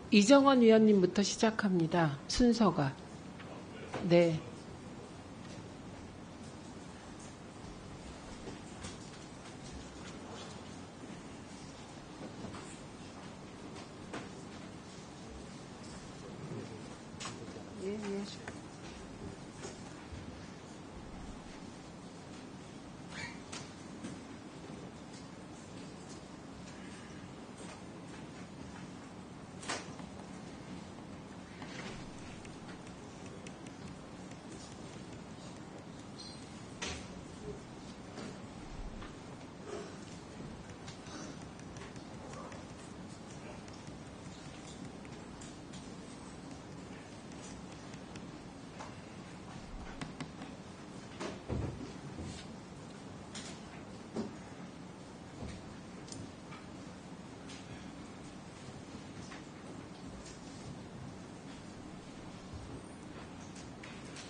이정원 위원님부터 시작합니다. 순서가. 네.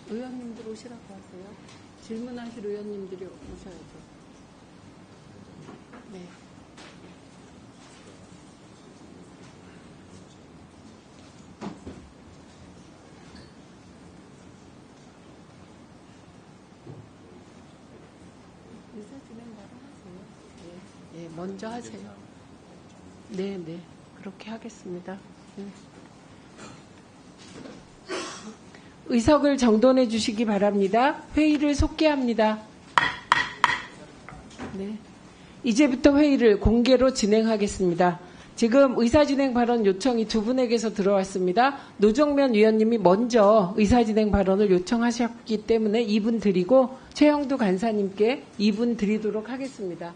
의원님들 오시라고 하세요. 질문하실 의원님들이 오셔야죠. 네. 의사 진행 바로 하세요. 네, 네, 먼저 하세요. 네, 네, 그렇게 하겠습니다. 네. 의석을 정돈해 주시기 바랍니다. 회의를 속개합니다. 네. 이제부터 회의를 공개로 진행하겠습니다. 지금 의사진행 발언 요청이 두 분에게서 들어왔습니다. 노정면 위원님이 먼저 의사진행 발언을 요청하셨기 때문에 2분 드리고 최영두 간사님께 2분 드리도록 하겠습니다.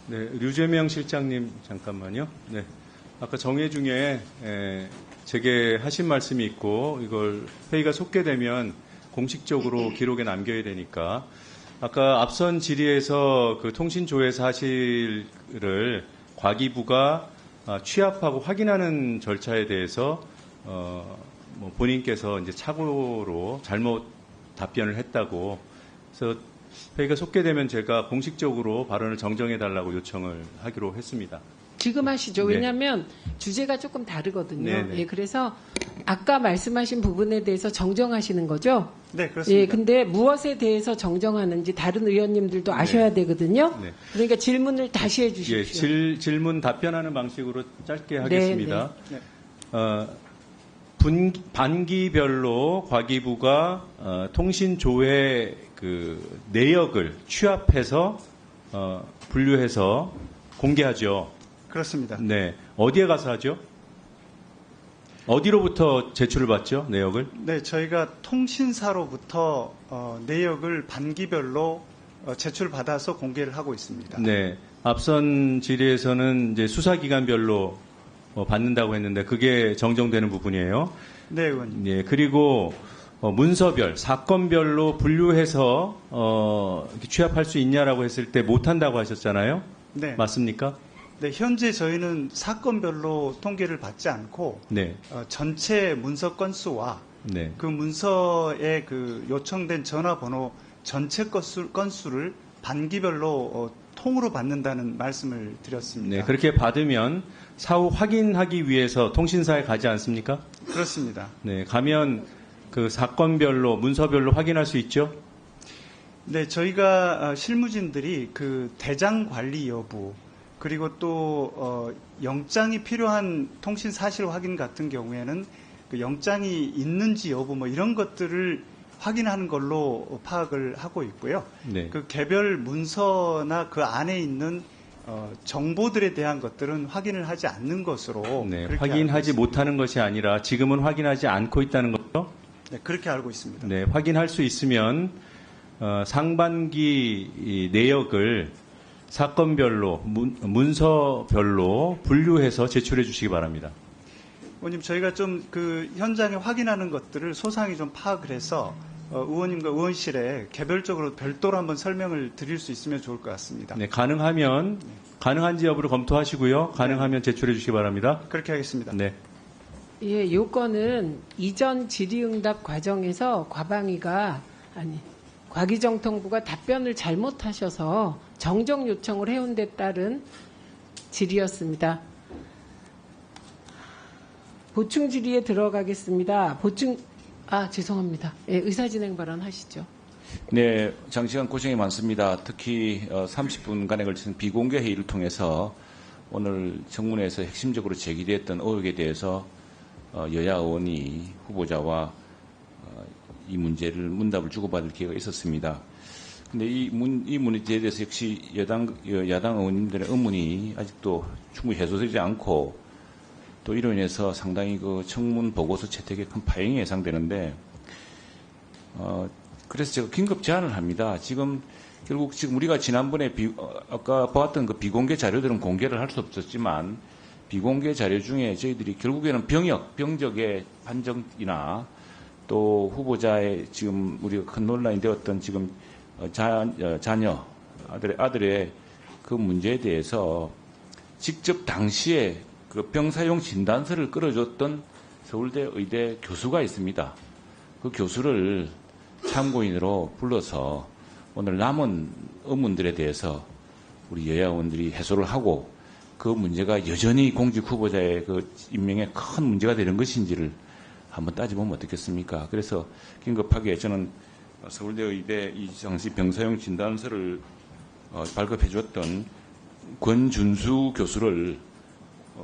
네, 류재명 실장님 잠깐만요. 네, 아까 정회 중에 제게 하신 말씀이 있고 이걸 회의가 속개되면 공식적으로 기록에 남겨야 되니까 아까 앞선 질의에서 그 통신조회 사실을 과기부가 취합하고 확인하는 절차에 대해서 뭐 본인께서 이제 착오로 잘못 답변을 했다고 그래서 회의가 속개되면 제가 공식적으로 발언을 정정해 달라고 요청을 하기로 했습니다. 지금 하시죠. 네. 왜냐하면 주제가 조금 다르거든요. 네네. 예, 그래서 아까 말씀하신 부분에 대해서 정정하시는 거죠? 네, 그렇습니다. 예, 근데 무엇에 대해서 정정하는지 다른 의원님들도 아셔야 되고요. 네. 그러니까 질문을 다시 해주십시오. 예, 질문 답변하는 방식으로 짧게 하겠습니다. 네. 반기별로 과기부가 통신조회 그 내역을 취합해서 분류해서 공개하죠. 그렇습니다. 네, 어디에 가서 하죠? 어디로부터 제출을 받죠? 내역을? 네, 저희가 통신사로부터 내역을 반기별로 제출받아서 공개를 하고 있습니다. 네, 앞선 질의에서는 이제 수사기관별로 받는다고 했는데 그게 정정되는 부분이에요. 네, 의원님. 네, 그리고 문서별, 사건별로 분류해서 이렇게 취합할 수 있냐라고 했을 때 못한다고 하셨잖아요. 네. 맞습니까? 네, 현재 저희는 사건별로 통계를 받지 않고 네, 전체 문서 건수와 네, 그 문서에 그 요청된 전화번호 전체 건수를 반기별로 통으로 받는다는 말씀을 드렸습니다. 네. 그렇게 받으면 사후 확인하기 위해서 통신사에 가지 않습니까? 그렇습니다. 네, 가면 그 사건별로, 문서별로 확인할 수 있죠? 네, 저희가 실무진들이 그 대장 관리 여부 그리고 또 영장이 필요한 통신 사실 확인 같은 경우에는 그 영장이 있는지 여부 뭐 이런 것들을 확인하는 걸로 파악을 하고 있고요. 네. 그 개별 문서나 그 안에 있는 정보들에 대한 것들은 확인을 하지 않는 것으로 네, 그렇게 알고 확인하지 있습니다. 못하는 것이 아니라 지금은 확인하지 않고 있다는 거죠? 네, 그렇게 알고 있습니다. 네, 확인할 수 있으면 상반기 이 내역을 사건별로, 문서별로 분류해서 제출해 주시기 바랍니다. 의원님, 저희가 좀 그 현장에 확인하는 것들을 소상히 좀 파악을 해서 의원님과 의원실에 개별적으로 별도로 한번 설명을 드릴 수 있으면 좋을 것 같습니다. 네, 가능한지 여부를 검토하시고요. 가능하면 제출해 주시기 바랍니다. 그렇게 하겠습니다. 네. 예, 요건은 이전 질의응답 과정에서 과기정통부가 답변을 잘못하셔서 정정 요청을 해온 데 따른 질의였습니다. 보충 질의에 들어가겠습니다. 죄송합니다. 예, 의사진행 발언 하시죠. 네, 장시간 고생이 많습니다. 특히 30분간에 걸친 비공개 회의를 통해서 오늘 청문회에서 핵심적으로 제기됐던 의혹에 대해서 여야 의원이 후보자와 이 문제를 문답을 주고받을 기회가 있었습니다. 근데 이 문제에 대해서 역시 야당 의원님들의 의문이 아직도 충분히 해소되지 않고 또 이로 인해서 상당히 그 청문 보고서 채택에 큰 파행이 예상되는데 그래서 제가 긴급 제안을 합니다. 결국 우리가 지난번에 아까 보았던 그 비공개 자료들은 공개를 할 수 없었지만 비공개 자료 중에 저희들이 결국에는 병적의 판정이나 또 후보자의 지금 우리가 큰 논란이 되었던 지금 자녀 아들의 그 문제에 대해서 직접 당시에 그 병사용 진단서를 끌어줬던 서울대 의대 교수가 있습니다. 그 교수를 참고인으로 불러서 오늘 남은 의문들에 대해서 우리 여야 의원들이 해소를 하고 그 문제가 여전히 공직 후보자의 그 임명에 큰 문제가 되는 것인지를 한번 따져보면 어떻겠습니까? 그래서 긴급하게 저는 서울대 의대 이 당시 병사용 진단서를 발급해 줬던 권준수 교수를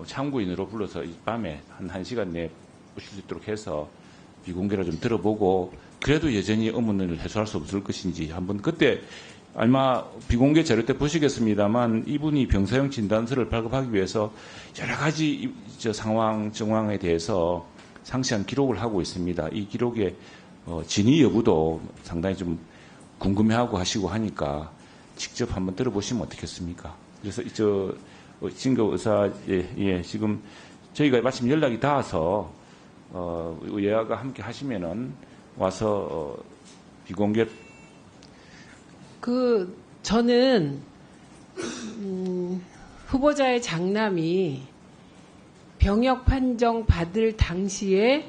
참고인으로 불러서 이 밤에 한 1시간 내에 오실 수 있도록 해서 비공개로 좀 들어보고 그래도 여전히 의문을 해소할 수 없을 것인지 한번 그때 아마 비공개 자료 때 보시겠습니다만 이분이 병사용 진단서를 발급하기 위해서 여러 가지 정황에 대해서 상세한 기록을 하고 있습니다. 이 기록의 진위 여부도 상당히 좀 궁금해하고 하시고 하니까 직접 한번 들어보시면 어떻겠습니까? 그래서 진급 의사 지금 저희가 마침 연락이 닿아서 여야가 함께 하시면은 와서 비공개 저는 후보자의 장남이 병역 판정 받을 당시에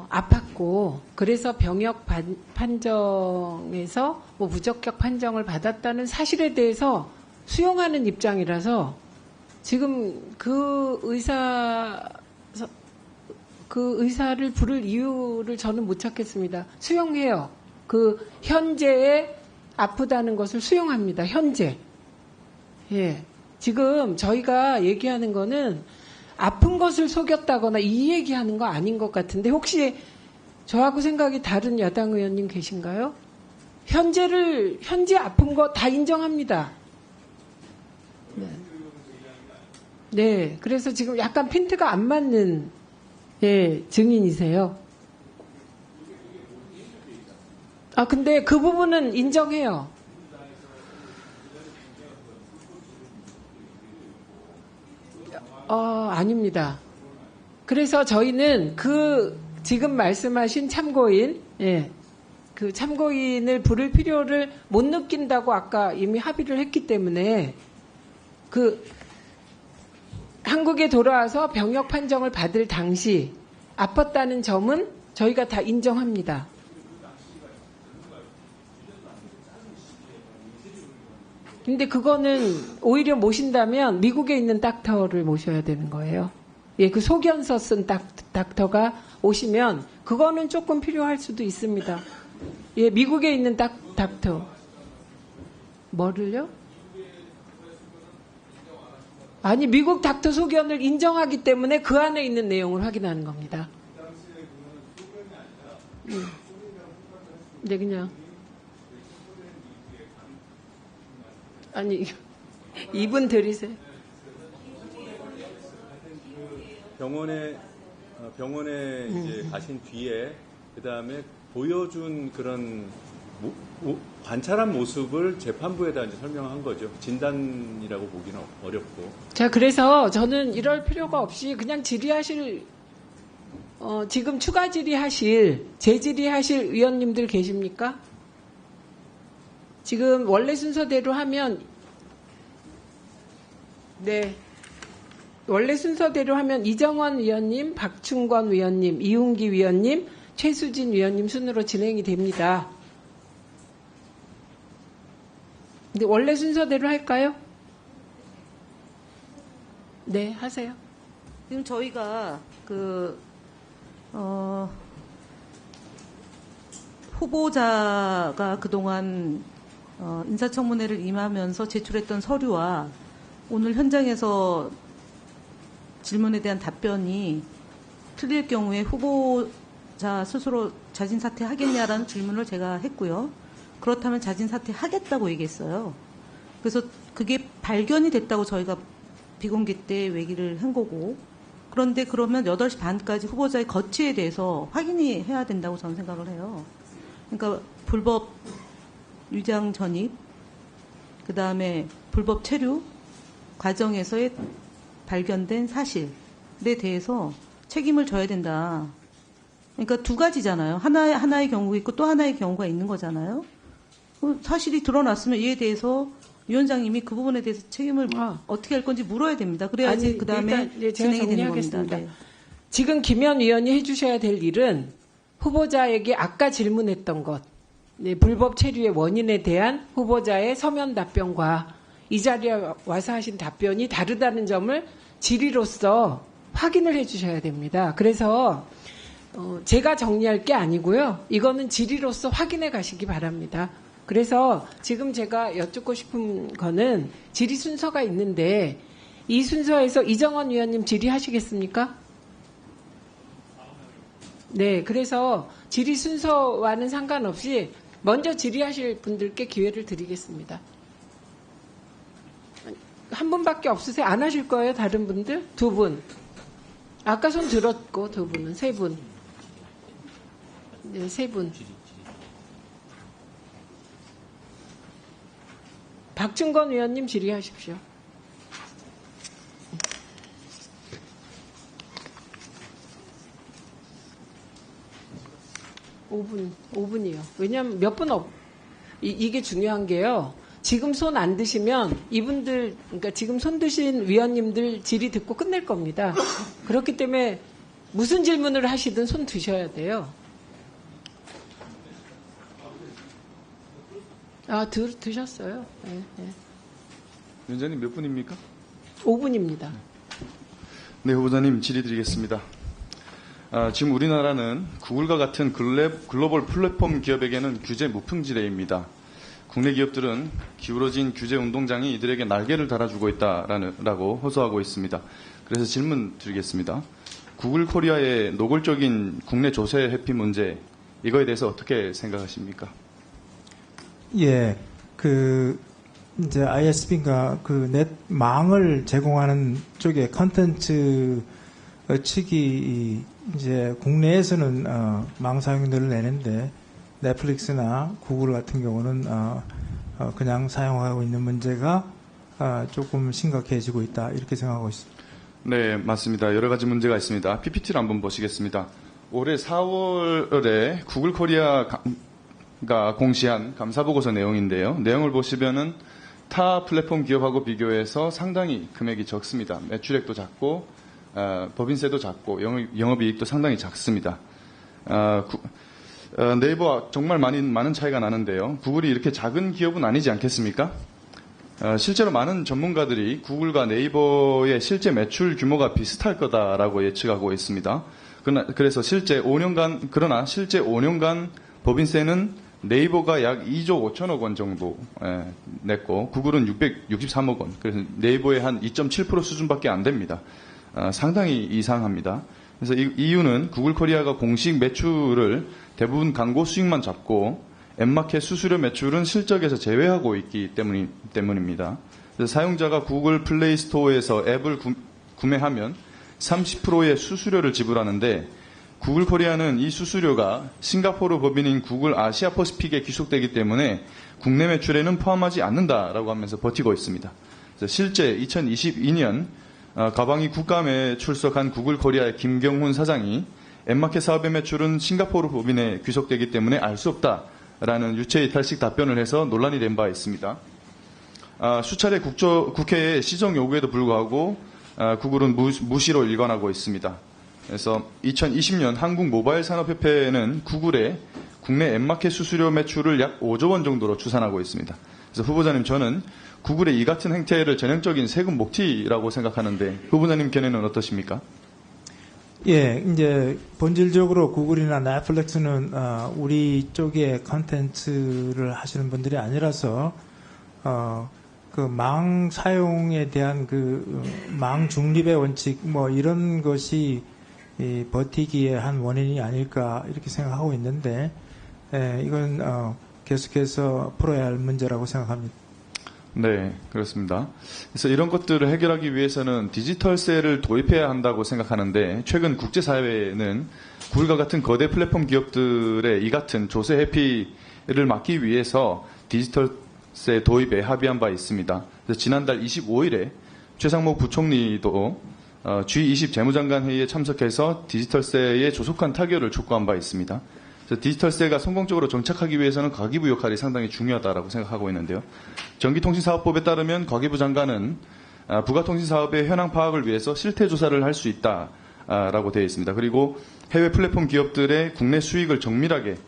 아팠고 그래서 병역 판정에서 무적격 판정을 받았다는 사실에 대해서 수용하는 입장이라서 지금 그 의사를 부를 이유를 저는 못 찾겠습니다. 수용해요. 그 현재에 아프다는 것을 수용합니다. 현재. 예. 지금 저희가 얘기하는 거는 아픈 것을 속였다거나 이 얘기하는 거 아닌 것 같은데 혹시 저하고 생각이 다른 야당 의원님 계신가요? 현재 아픈 거 다 인정합니다. 네. 그래서 지금 약간 핀트가 안 맞는 증인이세요. 근데 그 부분은 인정해요. 아닙니다. 그래서 저희는 지금 말씀하신 참고인, 그 참고인을 부를 필요를 못 느낀다고 아까 이미 합의를 했기 때문에 한국에 돌아와서 병역 판정을 받을 당시 아팠다는 점은 저희가 다 인정합니다. 근데 그거는 오히려 모신다면 미국에 있는 닥터를 모셔야 되는 거예요. 그 소견서 쓴 닥터가 오시면 그거는 조금 필요할 수도 있습니다. 미국에 있는 닥터. 뭐를요? 아니, 미국 닥터 소견을 인정하기 때문에 그 안에 있는 내용을 확인하는 겁니다. 네, 그냥. 아니, 이분 들이세요. 병원에 이제 가신 뒤에 그 다음에 보여준 그런 관찰한 모습을 재판부에다 이제 설명한 거죠. 진단이라고 보기는 어렵고. 자, 그래서 저는 이럴 필요가 없이 그냥 질의하실, 지금 추가 질의하실, 재질의하실 의원님들 계십니까? 지금 원래 순서대로 하면, 원래 순서대로 하면 이정원 위원님, 박충권 위원님, 이웅기 위원님, 최수진 위원님 순으로 진행이 됩니다. 근데 원래 순서대로 할까요? 네, 하세요. 지금 저희가 후보자가 그동안 인사청문회를 임하면서 제출했던 서류와 오늘 현장에서 질문에 대한 답변이 틀릴 경우에 후보자 스스로 자진 사퇴하겠냐라는 질문을 제가 했고요. 그렇다면 자진 사퇴하겠다고 얘기했어요. 그래서 그게 발견이 됐다고 저희가 비공개 때 얘기를 한 거고, 그런데 그러면 8시 반까지 후보자의 거취에 대해서 확인이 해야 된다고 저는 생각을 해요. 그러니까 불법 위장 전입, 그 다음에 불법 체류 과정에서의 발견된 사실에 대해서 책임을 져야 된다. 그러니까 두 가지잖아요. 하나의 경우가 있고 또 하나의 경우가 있는 거잖아요. 사실이 드러났으면 이에 대해서 위원장님이 그 부분에 대해서 책임을 어떻게 할 건지 물어야 됩니다. 그래야지 그 다음에 제가 진행이 되는 겁니다. 정리하겠습니다. 네. 지금 김현 위원이 해주셔야 될 일은 후보자에게 아까 질문했던 것, 불법 체류의 원인에 대한 후보자의 서면 답변과 이 자리에 와서 하신 답변이 다르다는 점을 질의로서 확인을 해주셔야 됩니다. 그래서 제가 정리할 게 아니고요. 이거는 질의로서 확인해 가시기 바랍니다. 그래서 지금 제가 여쭙고 싶은 거는 질의 순서가 있는데 이 순서에서 이정원 위원님 질의하시겠습니까? 네, 그래서 질의 순서와는 상관없이 먼저 질의하실 분들께 기회를 드리겠습니다. 한 분밖에 없으세요? 안 하실 거예요? 다른 분들? 2분. 아까 손 들었고 2분은 3분. 네, 3분. 박준건 위원님 질의하십시오. 5분이요. 왜냐하면 몇 분 이게 중요한 게요. 지금 손 안 드시면 이분들, 그러니까 지금 손 드신 위원님들 질의 듣고 끝낼 겁니다. 그렇기 때문에 무슨 질문을 하시든 손 드셔야 돼요. 드셨어요? 네, 네. 위원장님 몇 분입니까? 5분입니다. 네, 후보자님 질의드리겠습니다. 지금 우리나라는 구글과 같은 글로벌 플랫폼 기업에게는 규제 무풍지대입니다. 국내 기업들은 기울어진 규제 운동장이 이들에게 날개를 달아주고 있다라고 호소하고 있습니다. 그래서 질문 드리겠습니다. 구글 코리아의 노골적인 국내 조세 회피 문제, 이거에 대해서 어떻게 생각하십니까? 예, 이제 ISP인가 넷망을 제공하는 쪽의 컨텐츠 측이 이제 국내에서는 망 사용료를 내는데 넷플릭스나 구글 같은 경우는 그냥 사용하고 있는 문제가 조금 심각해지고 있다, 이렇게 생각하고 있습니다. 네, 맞습니다. 여러 가지 문제가 있습니다. PPT를 한번 보시겠습니다. 올해 4월에 구글 코리아가 공시한 감사보고서 내용인데요. 내용을 보시면은 타 플랫폼 기업하고 비교해서 상당히 금액이 적습니다. 매출액도 작고 법인세도 작고 영업이익도 상당히 작습니다. 네이버와 정말 많은 차이가 나는데요. 구글이 이렇게 작은 기업은 아니지 않겠습니까? 실제로 많은 전문가들이 구글과 네이버의 실제 매출 규모가 비슷할 거다라고 예측하고 있습니다. 그래서 실제 5년간 법인세는 네이버가 약 2조 5천억 원 정도 냈고 구글은 663억 원. 그래서 네이버의 한 2.7% 수준밖에 안 됩니다. 상당히 이상합니다. 그래서 이유는 구글 코리아가 공식 매출을 대부분 광고 수익만 잡고 앱마켓 수수료 매출은 실적에서 제외하고 있기 때문입니다. 그래서 사용자가 구글 플레이 스토어에서 앱을 구매하면 30%의 수수료를 지불하는데 구글 코리아는 이 수수료가 싱가포르 법인인 구글 아시아 퍼시픽에 귀속되기 때문에 국내 매출에는 포함하지 않는다라고 하면서 버티고 있습니다. 그래서 실제 2022년 가방이 국감에 출석한 구글 코리아의 김경훈 사장이 앱마켓 사업의 매출은 싱가포르 법인에 귀속되기 때문에 알 수 없다라는 유체이탈식 답변을 해서 논란이 된 바 있습니다. 수차례 국회의 시정 요구에도 불구하고 구글은 무시로 일관하고 있습니다. 그래서 2020년 한국모바일산업협회는 구글의 국내 앱마켓 수수료 매출을 약 5조 원 정도로 추산하고 있습니다. 그래서 후보자님, 저는 구글의 이 같은 행태를 전형적인 세금 목튀라고 생각하는데 후보자님 견해는 어떠십니까? 예, 이제 본질적으로 구글이나 넷플릭스는 우리 쪽의 컨텐츠를 하시는 분들이 아니라서 그 망 사용에 대한 그 망 중립의 원칙 뭐 이런 것이 이 버티기의 한 원인이 아닐까 이렇게 생각하고 있는데 이건 계속해서 풀어야 할 문제라고 생각합니다. 네, 그렇습니다. 그래서 이런 것들을 해결하기 위해서는 디지털세를 도입해야 한다고 생각하는데 최근 국제사회는 구글과 같은 거대 플랫폼 기업들의 이 같은 조세 회피를 막기 위해서 디지털세 도입에 합의한 바 있습니다. 그래서 지난달 25일에 최상목 부총리도 G20 재무장관 회의에 참석해서 디지털세의 조속한 타결을 촉구한 바 있습니다. 그래서 디지털세가 성공적으로 정착하기 위해서는 과기부 역할이 상당히 중요하다고 생각하고 있는데요. 전기통신사업법에 따르면 과기부 장관은 부가통신사업의 현황 파악을 위해서 실태조사를 할 수 있다라고 되어 있습니다. 그리고 해외 플랫폼 기업들의 국내 수익을 정밀하게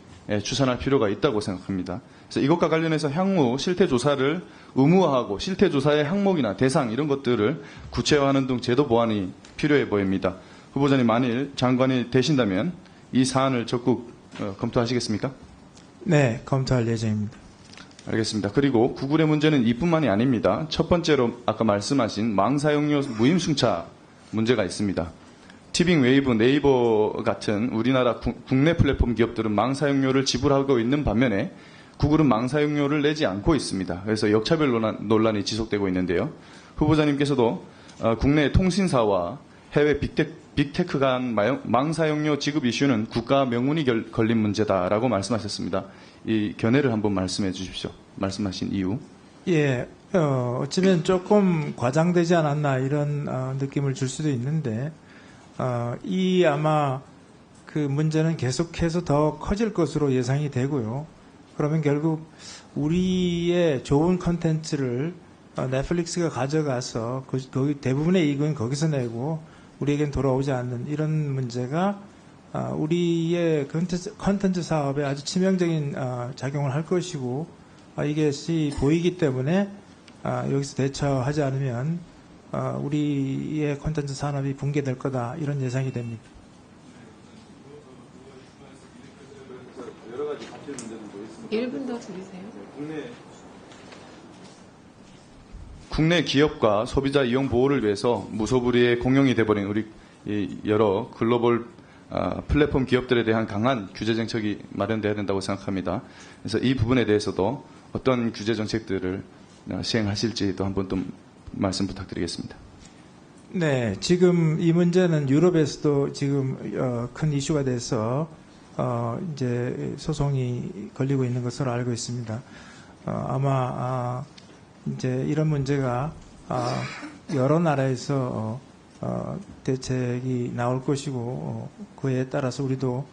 추산할 필요가 있다고 생각합니다. 그래서 이것과 관련해서 향후 실태조사를 의무화하고 실태조사의 항목이나 대상 이런 것들을 구체화하는 등 제도 보완이 필요해 보입니다. 후보자님, 만일 장관이 되신다면 이 사안을 적극 검토하시겠습니까? 네, 검토할 예정입니다. 알겠습니다. 그리고 구글의 문제는 이뿐만이 아닙니다. 첫 번째로 아까 말씀하신 망 사용료 무임승차 문제가 있습니다. 티빙, 웨이브, 네이버 같은 우리나라 국내 플랫폼 기업들은 망 사용료를 지불하고 있는 반면에 구글은 망 사용료를 내지 않고 있습니다. 그래서 역차별 논란이 지속되고 있는데요. 후보자님께서도 국내 통신사와 해외 빅테크 간 망 사용료 지급 이슈는 국가 명운이 걸린 문제다라고 말씀하셨습니다. 이 견해를 한번 말씀해 주십시오. 말씀하신 이유. 예, 어쩌면 조금 과장되지 않았나 이런 느낌을 줄 수도 있는데 이 아마 그 문제는 계속해서 더 커질 것으로 예상이 되고요. 그러면 결국 우리의 좋은 컨텐츠를 넷플릭스가 가져가서 거기 대부분의 이익은 거기서 내고 우리에겐 돌아오지 않는 이런 문제가 우리의 컨텐츠 사업에 아주 치명적인 작용을 할 것이고 이것이 보이기 때문에 여기서 대처하지 않으면 우리의 콘텐츠 산업이 붕괴될 거다 이런 예상이 됩니다. 여러 가지 갑질 문제들도 있습니다. 1분 더 드리세요. 국내 기업과 소비자 이용 보호를 위해서 무소불위의 공용이 돼버린 우리 여러 글로벌 플랫폼 기업들에 대한 강한 규제 정책이 마련돼야 된다고 생각합니다. 그래서 이 부분에 대해서도 어떤 규제 정책들을 시행하실지도 한번 또 말씀 부탁드리겠습니다. 네, 지금 이 문제는 유럽에서도 지금 큰 이슈가 돼서 이제 소송이 걸리고 있는 것으로 알고 있습니다. 아마 이제 이런 문제가 여러 나라에서 대책이 나올 것이고 그에 따라서 우리도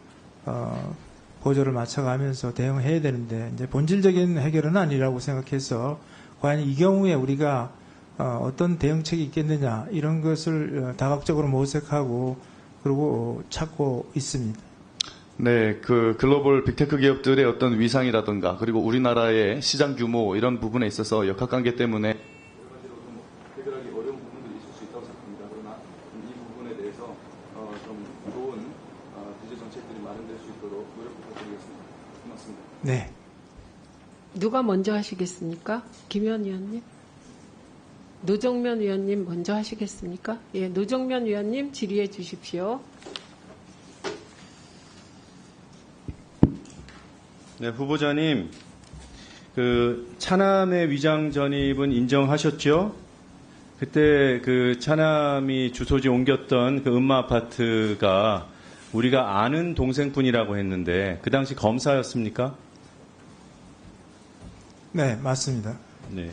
보조를 맞춰가면서 대응해야 되는데 이제 본질적인 해결은 아니라고 생각해서 과연 이 경우에 우리가 어떤 대응책이 있겠느냐 이런 것을 다각적으로 모색하고 그리고 찾고 있습니다. 네, 그 글로벌 빅테크 기업들의 어떤 위상이라든가 그리고 우리나라의 시장 규모 이런 부분에 있어서 역학관계 때문에 여러 가지로 좀 해결하기 어려운 부분들이 있을 수 있다고 생각합니다. 그러나 이 부분에 대해서 좀 좋은 규제 정책들이 마련될 수 있도록 노력 부탁드리겠습니다. 고맙습니다. 네. 누가 먼저 하시겠습니까? 김현 의원님? 노정면 의원님 먼저 하시겠습니까? 예, 노정면 의원님 질의해 주십시오. 네, 후보자님, 그 차남의 위장 전입은 인정하셨죠? 그때 그 차남이 주소지 옮겼던 그 음마 아파트가 우리가 아는 동생분이라고 했는데 그 당시 검사였습니까? 네, 맞습니다. 네.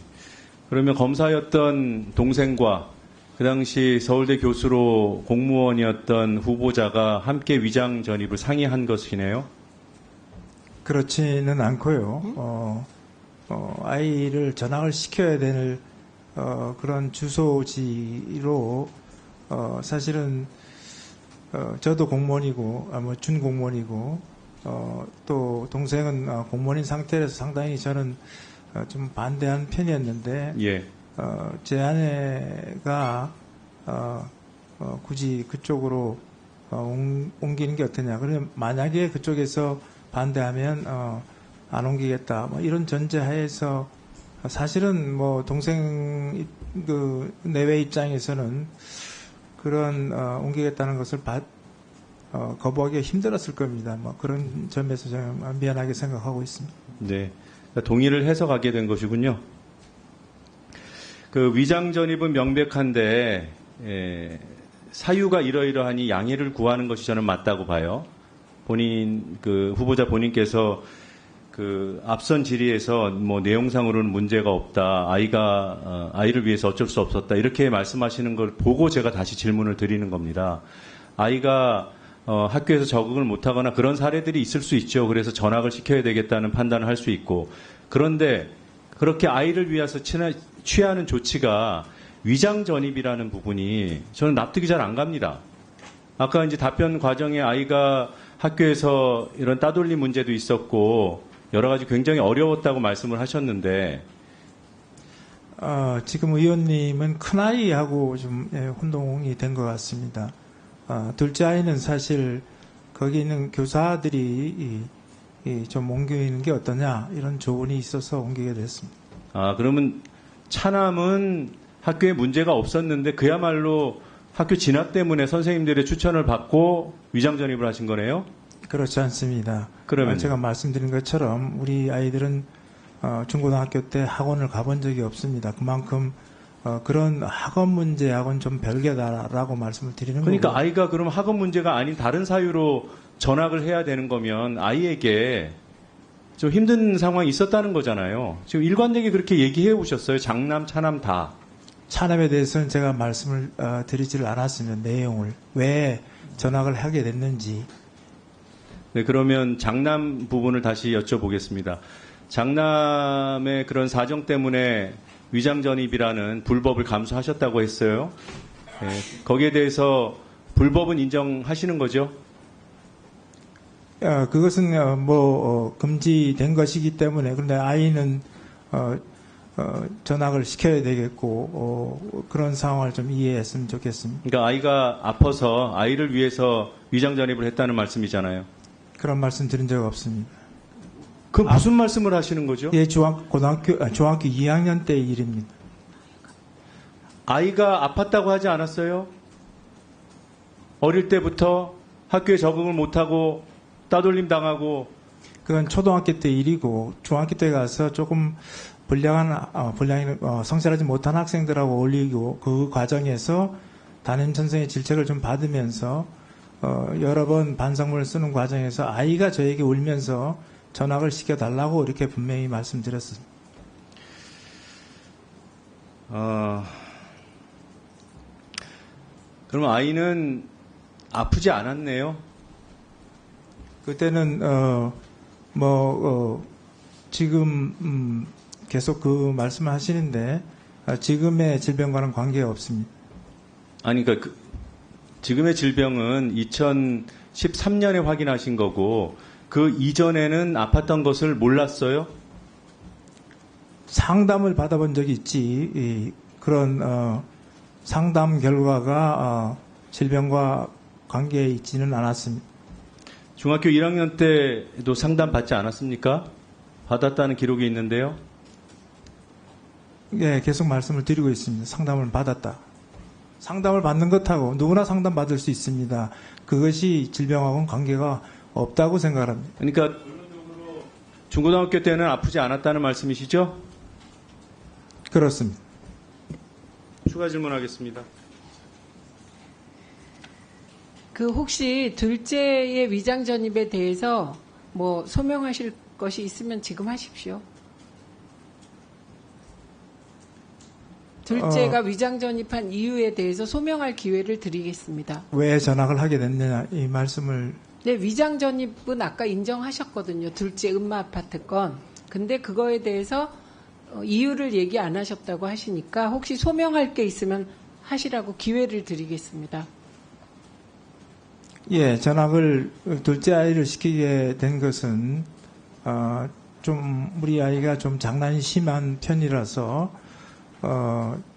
그러면 검사였던 동생과 그 당시 서울대 교수로 공무원이었던 후보자가 함께 위장 전입을 상의한 것이네요. 그렇지는 않고요. 아이를 전학을 시켜야 될 그런 주소지로 사실은 저도 공무원이고 준공무원이고 또 동생은 공무원인 상태라서 상당히 저는 좀 반대한 편이었는데 예. 제 아내가 굳이 그쪽으로 옮기는 게 어떠냐. 그러면 만약에 그쪽에서 반대하면 안 옮기겠다. 뭐 이런 전제하에서 사실은 뭐 동생 그 내외 입장에서는 그런 옮기겠다는 것을 거부하기가 힘들었을 겁니다. 뭐 그런 점에서 저는 미안하게 생각하고 있습니다. 네. 동의를 해서 가게 된 것이군요. 그 위장 전입은 명백한데 사유가 이러이러하니 양해를 구하는 것이 저는 맞다고 봐요. 본인 그 후보자 본인께서 그 앞선 질의에서 뭐 내용상으로는 문제가 없다. 아이를 위해서 어쩔 수 없었다. 이렇게 말씀하시는 걸 보고 제가 다시 질문을 드리는 겁니다. 아이가 학교에서 적응을 못하거나 그런 사례들이 있을 수 있죠. 그래서 전학을 시켜야 되겠다는 판단을 할 수 있고. 그런데 그렇게 아이를 위해서 취하는 조치가 위장 전입이라는 부분이 저는 납득이 잘 안 갑니다. 아까 이제 답변 과정에 아이가 학교에서 이런 따돌림 문제도 있었고 여러 가지 굉장히 어려웠다고 말씀을 하셨는데 지금 의원님은 큰아이하고 좀 혼동이 된 것 같습니다. 둘째 아이는 사실 거기 있는 교사들이 좀 옮기는 게 어떠냐 이런 조언이 있어서 옮기게 됐습니다. 그러면 차남은 학교에 문제가 없었는데 그야말로 학교 진학 때문에 선생님들의 추천을 받고 위장 전입을 하신 거네요? 그렇지 않습니다. 그러면 제가 말씀드린 것처럼 우리 아이들은 중고등학교 때 학원을 가본 적이 없습니다. 그만큼 그런 학원 문제하고는 좀 별개다라고 말씀을 드리는 거고. 그러니까 아이가 그럼 학원 문제가 아닌 다른 사유로 전학을 해야 되는 거면 아이에게 좀 힘든 상황이 있었다는 거잖아요. 지금 일관되게 그렇게 얘기해 오셨어요. 장남, 차남 다. 차남에 대해서는 제가 말씀을 드리지를 않았으면 내용을 왜 전학을 하게 됐는지. 네, 그러면 장남 부분을 다시 여쭤보겠습니다. 장남의 그런 사정 때문에 위장전입이라는 불법을 감수하셨다고 했어요. 네, 거기에 대해서 불법은 인정하시는 거죠? 그것은 금지된 것이기 때문에 그런데 아이는 전학을 시켜야 되겠고 그런 상황을 좀 이해했으면 좋겠습니다. 그러니까 아이가 아파서 아이를 위해서 위장전입을 했다는 말씀이잖아요. 그런 말씀 드린 적 없습니다. 그 무슨 말씀을 하시는 거죠? 예, 중학교 2학년 때 일입니다. 아이가 아팠다고 하지 않았어요? 어릴 때부터 학교에 적응을 못하고 따돌림 당하고. 그건 초등학교 때 일이고 중학교 때 가서 조금 성실하지 못한 학생들하고 어울리고 그 과정에서 담임 선생의 질책을 좀 받으면서 여러 번 반성문을 쓰는 과정에서 아이가 저에게 울면서 전학을 시켜달라고 이렇게 분명히 말씀드렸습니다. 그럼 아이는 아프지 않았네요? 그때는 지금 계속 그 말씀을 하시는데 지금의 질병과는 관계가 없습니다. 아니 그러니까 지금의 질병은 2013년에 확인하신 거고 그 이전에는 아팠던 것을 몰랐어요? 상담을 받아본 적이 있지 그런 상담 결과가 질병과 관계에 있지는 않았습니다. 중학교 1학년 때도 상담 받지 않았습니까? 받았다는 기록이 있는데요. 네, 계속 말씀을 드리고 있습니다. 상담을 받았다. 상담을 받는 것하고 누구나 상담 받을 수 있습니다. 그것이 질병하고는 관계가 없다고 생각합니다. 그러니까 중고등학교 때는 아프지 않았다는 말씀이시죠? 그렇습니다. 추가 질문하겠습니다. 그 혹시 둘째의 위장 전입에 대해서 뭐 소명하실 것이 있으면 지금 하십시오. 둘째가 위장 전입한 이유에 대해서 소명할 기회를 드리겠습니다. 왜 전학을 하게 됐느냐 이 말씀을. 네, 위장 전입은 아까 인정하셨거든요. 둘째 음마 아파트 건. 근데 그거에 대해서 이유를 얘기 안 하셨다고 하시니까 혹시 소명할 게 있으면 하시라고 기회를 드리겠습니다. 예, 전학을 둘째 아이를 시키게 된 것은 좀 우리 아이가 좀 장난이 심한 편이라서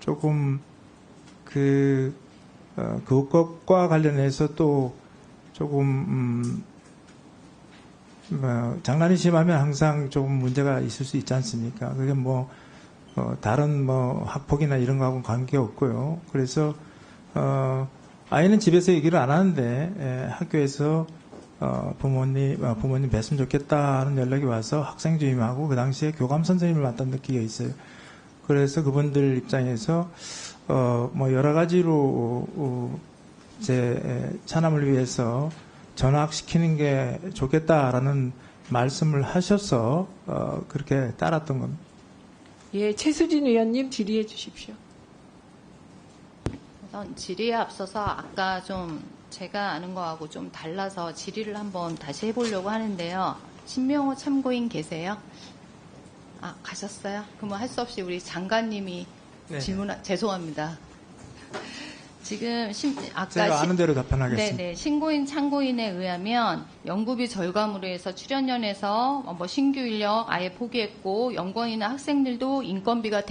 조금 그것과 관련해서 또 조금 장난이 심하면 항상 조금 문제가 있을 수 있지 않습니까? 그게 다른 학폭이나 이런 거하고는 관계 없고요. 그래서 아이는 집에서 얘기를 안 하는데 학교에서 부모님 뵀으면 좋겠다는 연락이 와서 학생 주임하고 그 당시에 교감 선생님을 맡던 느끼가 있어요. 그래서 그분들 입장에서 여러 가지로 제 차남을 위해서 전학시키는 게 좋겠다라는 말씀을 하셔서 그렇게 따랐던 겁니다. 예, 최수진 의원님 질의해 주십시오. 우선 질의에 앞서서 아까 좀 제가 아는 거하고 좀 달라서 질의를 한번 다시 해보려고 하는데요. 신명호 참고인 계세요? 가셨어요? 그러면 할 수 없이 우리 장관님이 네. 죄송합니다. 지금 아까 제가 아는 대로 답변하겠습니다. 네네. 신고인 참고인에 의하면 연구비 절감으로 해서 출연연에서 신규 인력 아예 포기했고 연구원이나 학생들도 인건비가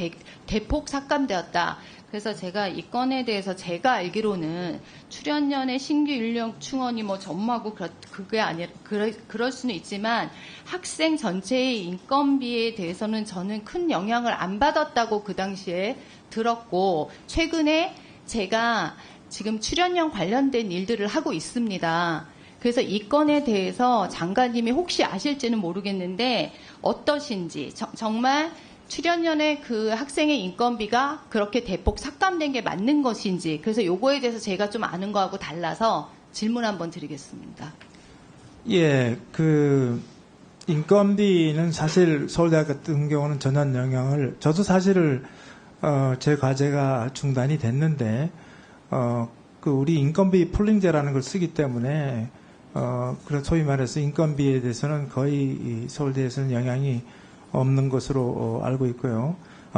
대폭 삭감되었다. 그래서 제가 이 건에 대해서 제가 알기로는 출연연의 신규 인력 충원이 전무하고 그게 아니라 그럴 수는 있지만 학생 전체의 인건비에 대해서는 저는 큰 영향을 안 받았다고 그 당시에 들었고 최근에 제가 지금 출연연 관련된 일들을 하고 있습니다. 그래서 이 건에 대해서 장관님이 혹시 아실지는 모르겠는데 어떠신지 정말 출연연의 그 학생의 인건비가 그렇게 대폭 삭감된 게 맞는 것인지 그래서 요거에 대해서 제가 좀 아는 거하고 달라서 질문 한번 드리겠습니다. 예, 인건비는 사실 서울대학 같은 경우는 전혀 영향을 저도 사실을 제 과제가 중단이 됐는데 우리 인건비 폴링제라는 걸 쓰기 때문에 그래서 소위 말해서 인건비에 대해서는 거의 서울대에서는 영향이 없는 것으로 알고 있고요.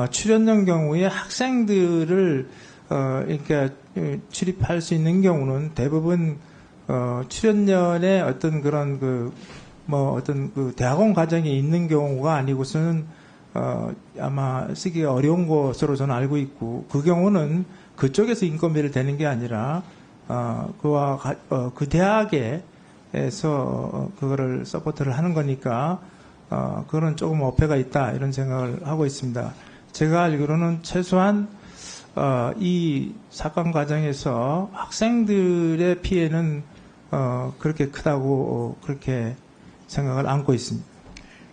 출연연 경우에 학생들을 그러니까 출입할 수 있는 경우는 대부분 출연연의 어떤 그런 어떤 대학원 과정에 있는 경우가 아니고서는 아마 쓰기가 어려운 것으로 저는 알고 있고 그 경우는 그쪽에서 인건비를 대는 게 아니라 그 대학에서 그거를 서포트를 하는 거니까 그거는 조금 어폐가 있다 이런 생각을 하고 있습니다. 제가 알기로는 최소한 이 사건 과정에서 학생들의 피해는 그렇게 크다고 그렇게 생각을 안고 있습니다.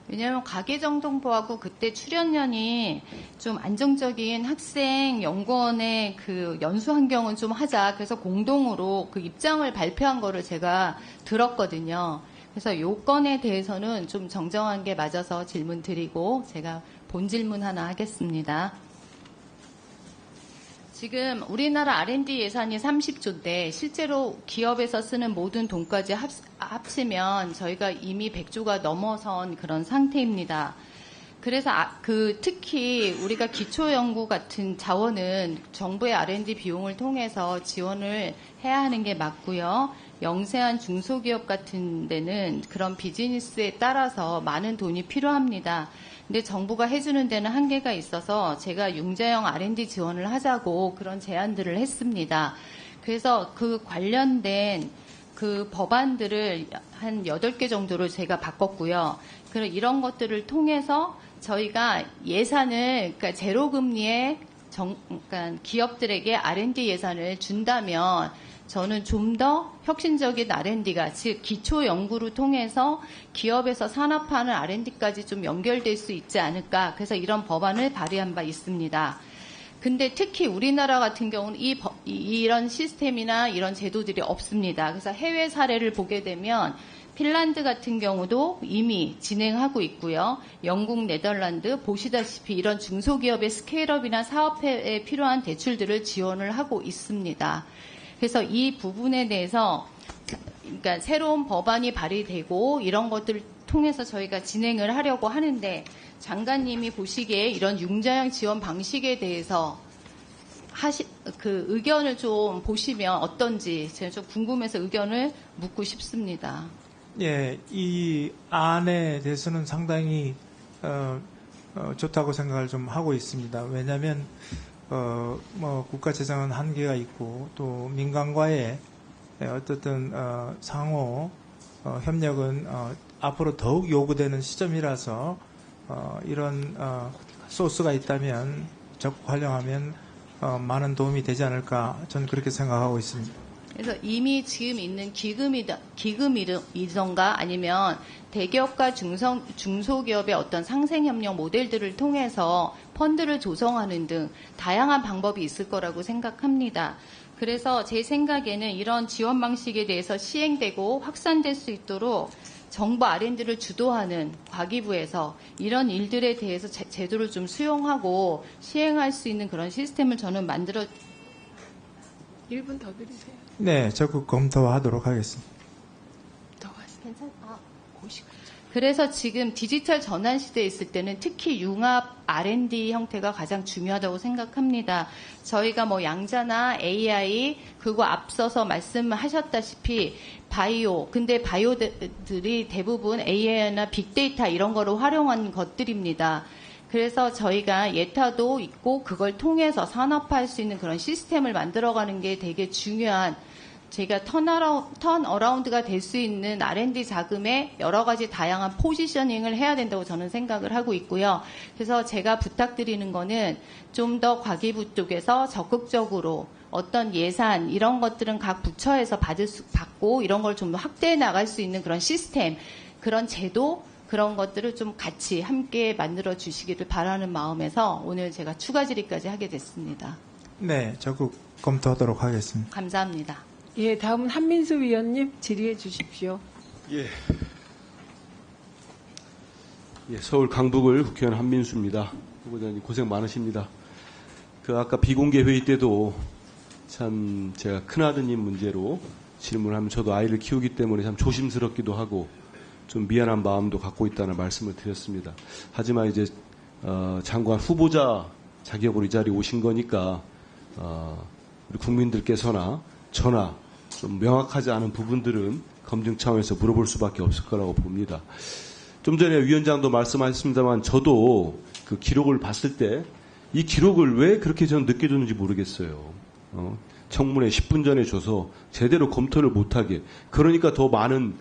왜냐하면 가계정통부하고 그때 출연연이 좀 안정적인 학생 연구원의 그 연수 환경은 좀 하자. 그래서 공동으로 그 입장을 발표한 거를 제가 들었거든요. 그래서 요 건에 대해서는 좀 정정한 게 맞아서 질문 드리고 제가 본 질문 하나 하겠습니다. 지금 우리나라 R&D 예산이 30조인데 실제로 기업에서 쓰는 모든 돈까지 합치면 저희가 이미 100조가 넘어선 그런 상태입니다. 그래서 특히 우리가 기초연구 같은 자원은 정부의 R&D 비용을 통해서 지원을 해야 하는 게 맞고요. 영세한 중소기업 같은 데는 그런 비즈니스에 따라서 많은 돈이 필요합니다. 근데 정부가 해주는 데는 한계가 있어서 제가 융자형 R&D 지원을 하자고 그런 제안들을 했습니다. 그래서 그 관련된 그 법안들을 한 8개 정도를 제가 바꿨고요. 그리고 이런 것들을 통해서 저희가 예산을, 그러니까 제로금리에 그러니까 기업들에게 R&D 예산을 준다면 저는 좀 더 혁신적인 R&D가, 즉 기초 연구를 통해서 기업에서 산업하는 R&D까지 좀 연결될 수 있지 않을까. 그래서 이런 법안을 발의한 바 있습니다. 근데 특히 우리나라 같은 경우는 이런 시스템이나 이런 제도들이 없습니다. 그래서 해외 사례를 보게 되면 핀란드 같은 경우도 이미 진행하고 있고요. 영국, 네덜란드 보시다시피 이런 중소기업의 스케일업이나 사업에 필요한 대출들을 지원을 하고 있습니다. 그래서 이 부분에 대해서 그러니까 새로운 법안이 발의되고 이런 것들을 통해서 저희가 진행을 하려고 하는데 장관님이 보시기에 이런 융자형 지원 방식에 대해서 그 의견을 좀 보시면 어떤지 제가 좀 궁금해서 의견을 묻고 싶습니다. 예, 이 안에 대해서는 상당히 좋다고 생각을 좀 하고 있습니다. 왜냐하면 국가 재정은 한계가 있고 또 민간과의 어떻든 상호 협력은 앞으로 더욱 요구되는 시점이라서 이런 소스가 있다면 적극 활용하면 많은 도움이 되지 않을까 저는 그렇게 생각하고 있습니다. 그래서 이미 지금 있는 기금이던가 아니면 대기업과 중소기업의 어떤 상생협력 모델들을 통해서 펀드를 조성하는 등 다양한 방법이 있을 거라고 생각합니다. 그래서 제 생각에는 이런 지원 방식에 대해서 시행되고 확산될 수 있도록 정부 R&D를 주도하는 과기부에서 이런 일들에 대해서 제도를 좀 수용하고 시행할 수 있는 그런 시스템을 저는 1분 더 드리세요. 네, 적극 검토하도록 하겠습니다. 그래서 지금 디지털 전환 시대에 있을 때는 특히 융합 R&D 형태가 가장 중요하다고 생각합니다. 저희가 뭐 양자나 AI, 그리고 앞서서 말씀하셨다시피 바이오, 근데 바이오들이 대부분 AI나 빅데이터 이런 거를 활용한 것들입니다. 그래서 저희가 예타도 있고 그걸 통해서 산업화할 수 있는 그런 시스템을 만들어가는 게 되게 중요한, 제가 턴어라운드가 될 수 있는 R&D 자금의 여러 가지 다양한 포지셔닝을 해야 된다고 저는 생각을 하고 있고요. 그래서 제가 부탁드리는 거는 좀 더 과기부 쪽에서 적극적으로 어떤 예산 이런 것들은 각 부처에서 받고 이런 걸 좀 더 확대해 나갈 수 있는 그런 시스템, 그런 제도, 그런 것들을 좀 같이 함께 만들어 주시기를 바라는 마음에서 오늘 제가 추가 질의까지 하게 됐습니다. 네, 적극 검토하도록 하겠습니다. 감사합니다. 예, 다음은 한민수 위원님 질의해 주십시오. 예, 서울 강북을 국회의원 한민수입니다. 후보자님 고생 많으십니다. 아까 비공개 회의 때도 참 제가 큰아드님 문제로 질문하면 저도 아이를 키우기 때문에 참 조심스럽기도 하고 좀 미안한 마음도 갖고 있다는 말씀을 드렸습니다. 하지만 이제 장관 후보자 자격으로 이 자리에 오신 거니까 우리 국민들께서나 저나 좀 명확하지 않은 부분들은 검증 차원에서 물어볼 수밖에 없을 거라고 봅니다. 좀 전에 위원장도 말씀하셨습니다만 저도 그 기록을 봤을 때 이 기록을 왜 그렇게 저는 늦게 줬는지 모르겠어요. 청문회 10분 전에 줘서 제대로 검토를 못하게, 그러니까 더 많은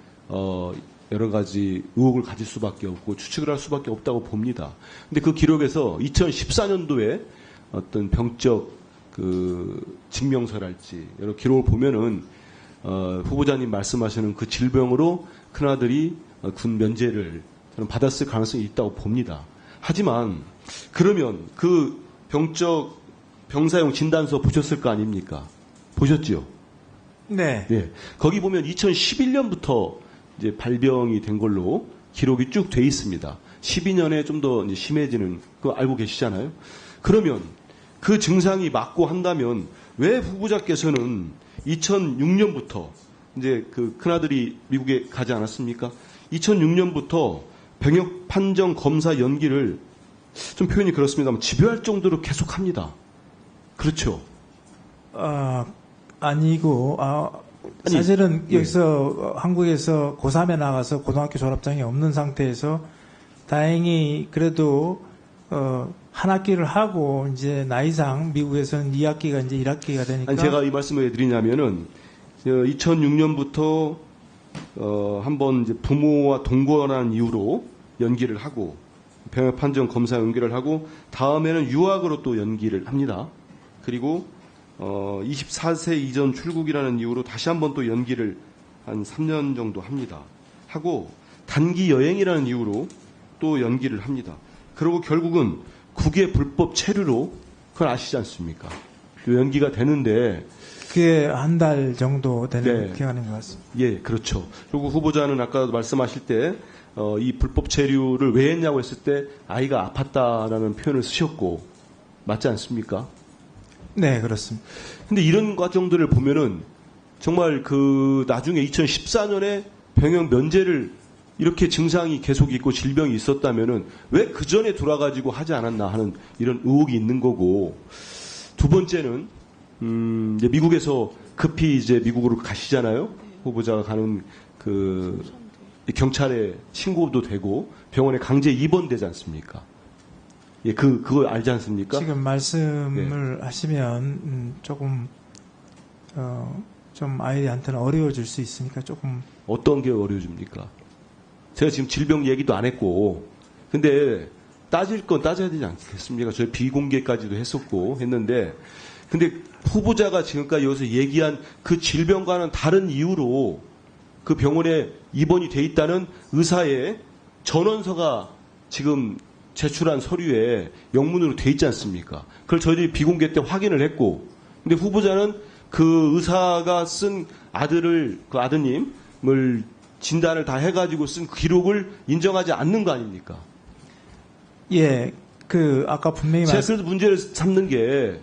여러 가지 의혹을 가질 수밖에 없고 추측을 할 수밖에 없다고 봅니다. 근데 그 기록에서 2014년도에 어떤 병적 증명서랄지 여러 기록을 보면은 후보자님 말씀하시는 그 질병으로 큰아들이 군 면제를 저는 받았을 가능성이 있다고 봅니다. 하지만 그러면 그 병사용 진단서 보셨을 거 아닙니까? 보셨죠? 네. 네. 거기 보면 2011년부터 이제 발병이 된 걸로 기록이 쭉 돼 있습니다. 12년에 좀 더 심해지는 그거 알고 계시잖아요. 그러면 그 증상이 맞고 한다면 왜 후보자께서는 2006년부터 이제 그 큰아들이 미국에 가지 않았습니까? 2006년부터 병역 판정 검사 연기를 좀 표현이 그렇습니다만 집요할 정도로 계속합니다. 그렇죠? 아니고 사실은 여기서 한국에서 고3에 나가서 고등학교 졸업장이 없는 상태에서 다행히 그래도 한 학기를 하고 이제 나이상 미국에서는 2학기가 이제 1학기가 되니까. 아니, 제가 이 말씀을 드리냐면은 2006년부터 한번 이제 부모와 동거한 이유로 연기를 하고 병역 판정 검사 연기를 하고 다음에는 유학으로 또 연기를 합니다. 그리고 24세 이전 출국이라는 이유로 다시 한번 또 연기를 한 3년 정도 합니다. 하고 단기 여행이라는 이유로 또 연기를 합니다. 그리고 결국은 국외 불법 체류로, 그걸 아시지 않습니까? 연기가 되는데 그게 한 달 정도 되는 네. 기간인 것 같습니다. 예, 그렇죠. 그리고 후보자는 아까 말씀하실 때 이 불법 체류를 왜 했냐고 했을 때 아이가 아팠다라는 표현을 쓰셨고, 맞지 않습니까? 네, 그렇습니다. 근데 이런 과정들을 보면은 정말 나중에 2014년에 병역 면제를 이렇게 증상이 계속 있고 질병이 있었다면은 왜 그 전에 돌아가지고 하지 않았나 하는 이런 의혹이 있는 거고, 두 번째는 이제 미국에서 급히 이제 미국으로 가시잖아요. 후보자가 가는 경찰에 신고도 되고 병원에 강제 입원되지 않습니까? 예, 그거 알지 않습니까? 지금 말씀을 하시면 조금 좀 아이한테는 어려워질 수 있으니까 조금 어떤 게 어려워집니까? 제가 지금 질병 얘기도 안 했고, 근데 따질 건 따져야 되지 않겠습니까? 저희 비공개까지도 했었고 했는데, 근데 후보자가 지금까지 여기서 얘기한 그 질병과는 다른 이유로 그 병원에 입원이 돼 있다는 의사의 전원서가 지금 제출한 서류에 영문으로 돼 있지 않습니까? 그걸 저희들이 비공개 때 확인을 했고, 근데 후보자는 그 의사가 쓴 그 아드님을 진단을 다 해가지고 쓴 기록을 인정하지 않는 거 아닙니까? 예, 아까 분명히 제가 그래서 문제를 삼는 게,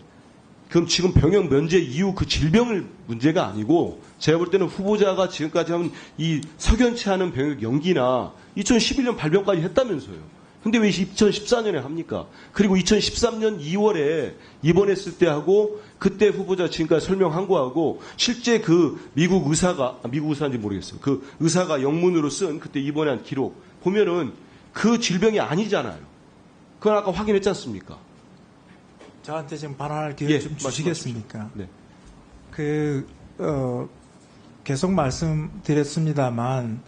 그럼 지금 병역 면제 이후 그 질병을 문제가 아니고, 제가 볼 때는 후보자가 지금까지 한 이 석연치 않은 병역 연기나 2011년 발병까지 했다면서요. 근데 왜 2014년에 합니까? 그리고 2013년 2월에 입원했을 때 하고, 그때 후보자 지금까지 설명한 거하고, 실제 그 미국 의사인지 모르겠어요. 그 의사가 영문으로 쓴 그때 입원한 기록 보면은 그 질병이 아니잖아요. 그건 아까 확인했지 않습니까? 저한테 지금 발언할 기회 좀 주시겠습니까? 네. 계속 말씀드렸습니다만,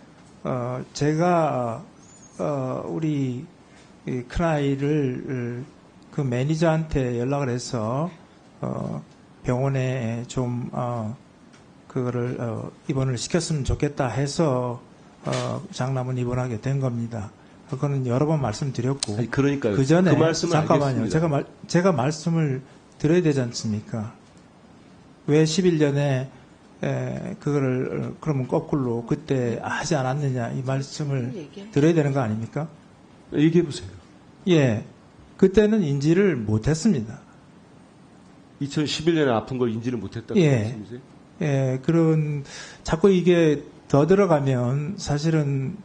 제가 우리 큰아이를 그 매니저한테 연락을 해서 병원에 좀 그거를 입원을 시켰으면 좋겠다 해서 장남은 입원하게 된 겁니다. 그거는 여러 번 말씀드렸고, 아니, 그러니까요. 그 전에 그 말씀을 잠깐만요. 알겠습니다. 제가 말씀을 드려야 되지 않습니까? 왜 11년에 그거를 그러면 거꾸로 그때 하지 않았느냐 이 말씀을 드려야 되는 거 아닙니까? 얘기해 보세요. 예, 그때는 인지를 못했습니다. 2011년에 아픈 걸 인지를 못했다고 예. 말씀이세요? 예, 자꾸 이게 더 들어가면 사실은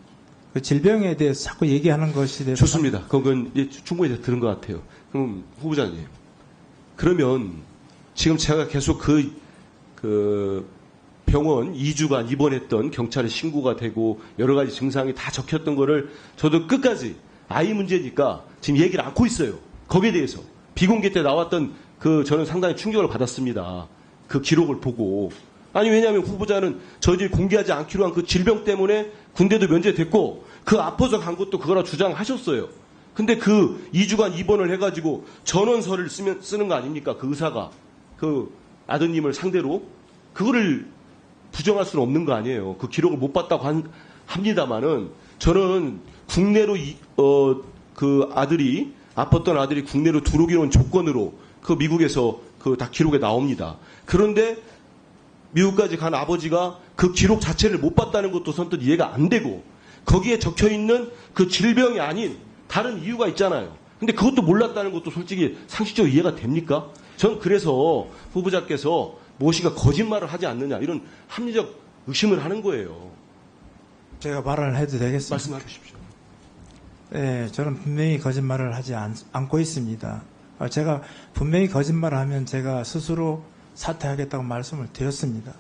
그 질병에 대해서 자꾸 얘기하는 것이 대해서 좋습니다. 그건 충분히 들은 것 같아요. 그럼 후보자님, 그러면 지금 제가 계속 그 병원 2주간 입원했던 경찰에 신고가 되고 여러 가지 증상이 다 적혔던 거를 저도 끝까지 아이 문제니까 지금 얘기를 않고 있어요. 거기에 대해서 비공개 때 나왔던 저는 상당히 충격을 받았습니다. 그 기록을 보고. 아니, 왜냐하면 후보자는 저희들이 공개하지 않기로 한 그 질병 때문에 군대도 면제됐고, 그 아파서 간 것도 그거라 주장하셨어요. 근데 그 2주간 입원을 해가지고 전원서를 쓰는 거 아닙니까? 그 의사가. 그 아드님을 상대로. 그거를 부정할 수는 없는 거 아니에요. 그 기록을 못 봤다고 합니다만은, 저는 국내로 그 아들이, 아팠던 아들이 국내로 들어오기로 한 조건으로 그 미국에서 다 기록에 나옵니다. 그런데 미국까지 간 아버지가 그 기록 자체를 못 봤다는 것도 선뜻 이해가 안 되고, 거기에 적혀 있는 그 질병이 아닌 다른 이유가 있잖아요. 근데 그것도 몰랐다는 것도 솔직히 상식적으로 이해가 됩니까? 전 그래서 후보자께서 무엇인가 거짓말을 하지 않느냐, 이런 합리적 의심을 하는 거예요. 제가 발언을 해도 되겠습니까? 말씀해 주십시오. 네, 저는 분명히 거짓말을 하지 않고 있습니다. 제가 분명히 거짓말을 하면 제가 스스로 사퇴하겠다고 말씀을 드렸습니다.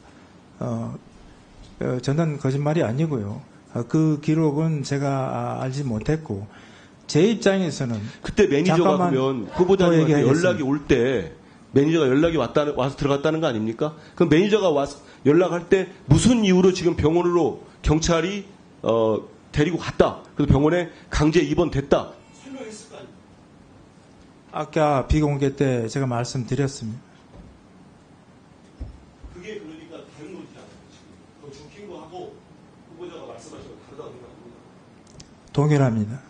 저는 거짓말이 아니고요. 그 기록은 제가 알지 못했고, 제 입장에서는 그때 매니저가 그러면 후보자님한테 연락이 올 때 매니저가 연락이 와서 들어갔다는 거 아닙니까? 그럼 매니저가 와서 연락할 때 무슨 이유로 지금 병원으로 경찰이 데리고 갔다. 그래서 병원에 강제 입원됐다. 설명했을 거 아닙니까? 아까 비공개 때 제가 말씀드렸습니다. 그게 그러니까 다른 거잖아요. 지금 죽힌 거하고 후보자가 말씀하신 거 다르다고 생각합니다. 동일합니다.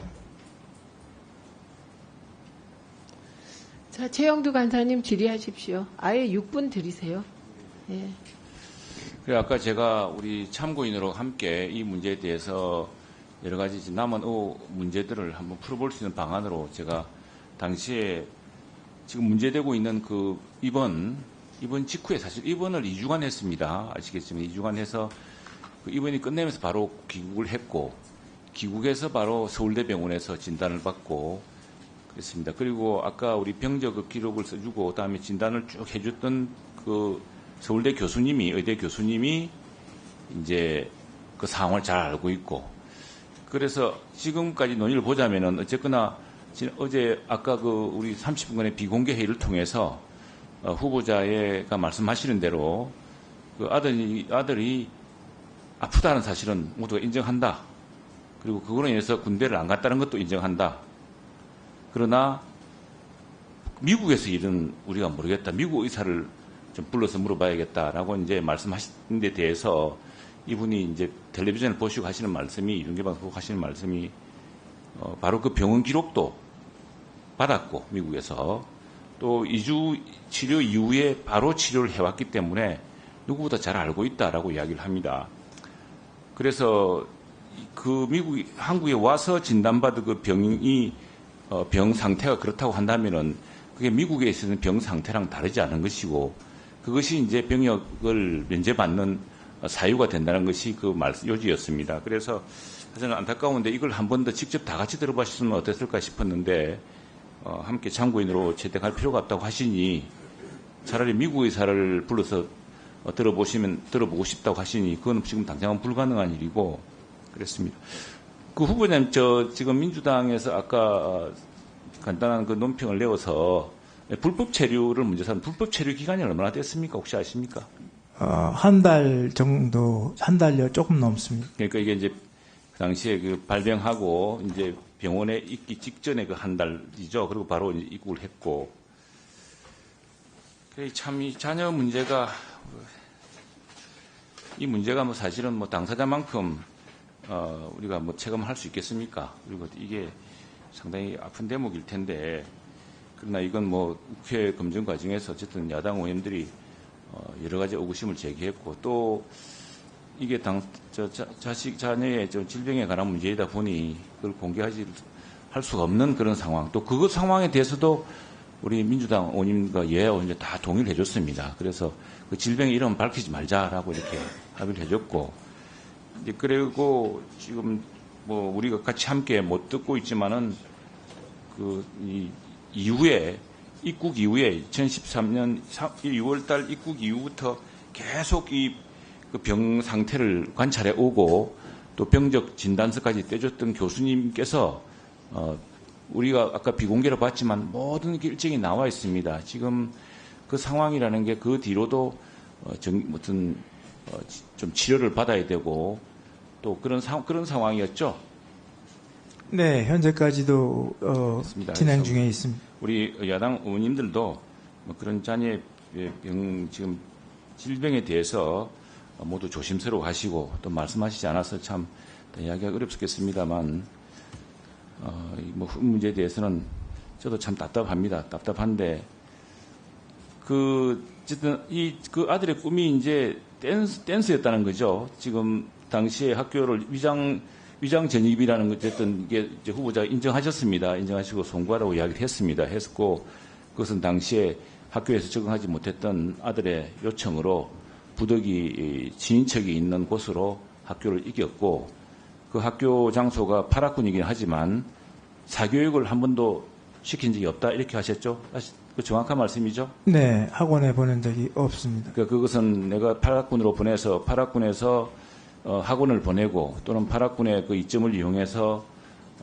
자, 최영두 간사님 질의하십시오. 아예 6분 드리세요. 예. 그래, 아까 제가 우리 참고인으로 함께 이 문제에 대해서 여러 가지 남은 문제들을 한번 풀어볼 수 있는 방안으로 제가 당시에 지금 문제되고 있는 그 입원 직후에 사실 입원을 2주간 했습니다. 아시겠지만 2주간 해서 그 입원이 끝내면서 바로 귀국을 했고, 귀국해서 바로 서울대병원에서 진단을 받고 그랬습니다. 그리고 아까 우리 병적 그 기록을 써주고 그다음에 진단을 쭉 해줬던 그 서울대 교수님이, 의대 교수님이 이제 그 상황을 잘 알고 있고, 그래서 지금까지 논의를 보자면은 어쨌거나 어제 아까 우리 30분간의 비공개 회의를 통해서 후보자가 말씀하시는 대로 그 아들이 아프다는 사실은 모두가 인정한다. 그리고 그거로 인해서 군대를 안 갔다는 것도 인정한다. 그러나 미국에서 일은 우리가 모르겠다. 미국 의사를 좀 불러서 물어봐야겠다라고 이제 말씀하신 데 대해서 이분이 이제 텔레비전을 보시고 하시는 말씀이, 윤계방송 하시는 말씀이 바로 그 병원 기록도 받았고, 미국에서 또 2주 치료 이후에 바로 치료를 해왔기 때문에 누구보다 잘 알고 있다라고 이야기를 합니다. 그래서 그 한국에 와서 진단받은 그 병이 병 상태가 그렇다고 한다면은 그게 미국에 있는 병 상태랑 다르지 않은 것이고, 그것이 이제 병역을 면제받는 사유가 된다는 것이 그 요지였습니다. 그래서 저는 안타까운데 이걸 한 번 더 직접 다 같이 들어보셨으면 어땠을까 싶었는데 함께 참고인으로 채택할 필요가 없다고 하시니 차라리 미국 의사를 불러서 들어보고 싶다고 하시니 그건 지금 당장은 불가능한 일이고 그랬습니다. 그 후보님, 지금 민주당에서 아까 간단한 그 논평을 내어서 불법 체류를 문제 삼은 불법 체류 기간이 얼마나 됐습니까? 혹시 아십니까? 한 달 정도, 한 달여 조금 넘습니다. 그러니까 이게 이제 그 당시에 그 발병하고 이제 병원에 있기 직전에 그 한 달이죠. 그리고 바로 이제 입국을 했고. 참 이 자녀 문제가, 이 문제가 뭐 사실은 뭐 당사자만큼 우리가 뭐 체감할 수 있겠습니까? 그리고 이게 상당히 아픈 대목일 텐데, 그러나 이건 뭐 국회 검증 과정에서 어쨌든 야당 의원들이 여러 가지 의구심을 제기했고, 또 이게 자녀의 질병에 관한 문제이다 보니 그걸 할 수가 없는 그런 상황, 또 그 상황에 대해서도 우리 민주당 의원님과 여야 의원님 다 동의를 해줬습니다. 그래서 그 질병의 이름 밝히지 말자라고 이렇게 합의를 해줬고, 그리고 지금 뭐 우리가 같이 함께 못 듣고 있지만은 이후에 입국 이후에 2013년 6월달 입국 이후부터 계속 이 병 상태를 관찰해 오고 또 병적 진단서까지 떼줬던 교수님께서 우리가 아까 비공개로 봤지만 모든 게 일정이 나와 있습니다. 지금 그 상황이라는 게 그 뒤로도 좀 치료를 받아야 되고 또 그런 상황이었죠. 네, 현재까지도 진행 중에 있습니다. 우리 야당 의원님들도 그런 자녀의 지금 질병에 대해서 모두 조심스러워 하시고 또 말씀하시지 않아서 참 이야기가 어렵겠습니다만 뭐 문제에 대해서는 저도 참 답답합니다. 답답한데 어쨌든 그 아들의 꿈이 이제 댄스였다는 거죠. 지금 당시에 학교를 위장 전입이라는 어쨌든 게 이제 후보자가 인정하셨습니다. 인정하시고 송구하라고 이야기를 했고 그것은 당시에 학교에서 적응하지 못했던 아들의 요청으로 부덕이 친인척이 있는 곳으로 학교를 이겼고 그 학교 장소가 8학군이긴 하지만 사교육을 한 번도 시킨 적이 없다 이렇게 하셨죠? 그 정확한 말씀이죠? 네, 학원에 보낸 적이 없습니다. 그것은 내가 8학군으로 보내서 8학군에서 학원을 보내고 또는 8학군의 그 이점을 이용해서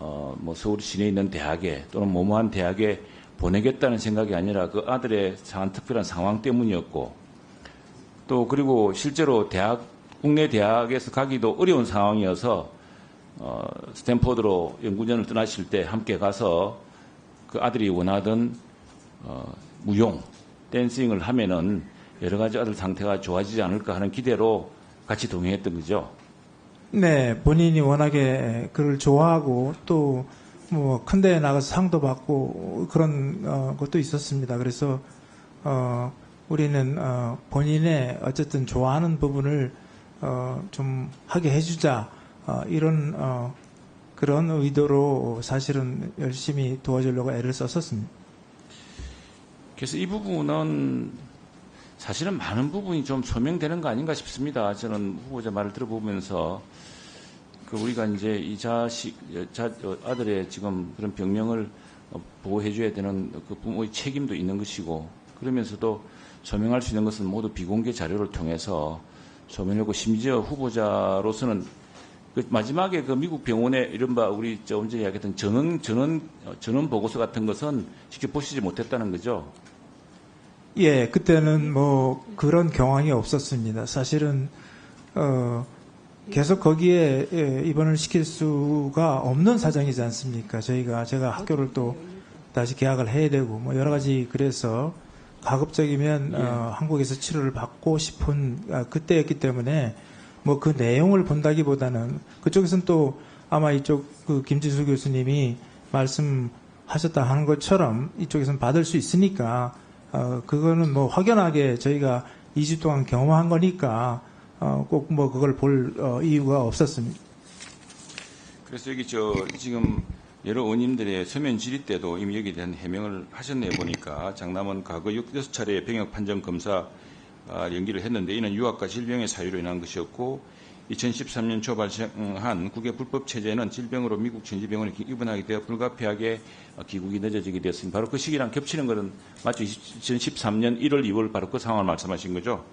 뭐 서울 시내에 있는 대학에 또는 모모한 대학에 보내겠다는 생각이 아니라 그 아들의 특별한 상황 때문이었고 또 그리고 실제로 국내 대학에서 가기도 어려운 상황이어서 스탠포드로 연구전을 떠나실 때 함께 가서 그 아들이 원하던 무용, 댄싱을 하면은 여러 가지 아들 상태가 좋아지지 않을까 하는 기대로 같이 동행했던 거죠. 네, 본인이 워낙에 그걸 좋아하고 또 뭐 큰 데에 나가서 상도 받고 그런 것도 있었습니다. 그래서 우리는 본인의 어쨌든 좋아하는 부분을 좀 하게 해주자 이런 그런 의도로 사실은 열심히 도와주려고 애를 썼었습니다. 그래서 이 부분은 사실은 많은 부분이 좀 소명되는 거 아닌가 싶습니다. 저는 후보자 말을 들어보면서 우리가 이제 이 아들의 지금 그런 병명을 보호해줘야 되는 그 부모의 책임도 있는 것이고 그러면서도 소명할 수 있는 것은 모두 비공개 자료를 통해서 소명하고 심지어 후보자로서는 그 마지막에 그 미국 병원의 이른바 우리 조금 전에 이야기했던 전원 보고서 같은 것은 직접 보시지 못했다는 거죠. 예, 그때는 뭐 그런 경황이 없었습니다. 사실은 계속 거기에 입원을 시킬 수가 없는 사정이지 않습니까? 제가 학교를 또 다시 개학을 해야 되고 뭐 여러 가지 그래서 가급적이면 한국에서 치료를 받고 싶은 그때였기 때문에 뭐 그 내용을 본다기보다는 그쪽에서는 또 아마 이쪽 그 김지수 교수님이 말씀하셨다 하는 것처럼 이쪽에서는 받을 수 있으니까 그거는 뭐 확연하게 저희가 2주 동안 경험한 거니까 꼭 뭐 그걸 볼 이유가 없었습니다. 그래서 여기 지금 여러 의원님들의 서면 질의 때도 이미 여기에 대한 해명을 하셨네요. 보니까 장남은 과거 6차례 병역 판정 검사 연기를 했는데 이는 유학과 질병의 사유로 인한 것이었고 2013년 초 발생한 국외 불법 체제는 질병으로 미국 전지병원에 입원하게 되어 불가피하게 귀국이 늦어지게 되었습니다. 바로 그 시기랑 겹치는 것은 맞죠? 2013년 1월, 2월 바로 그 상황을 말씀하신 거죠?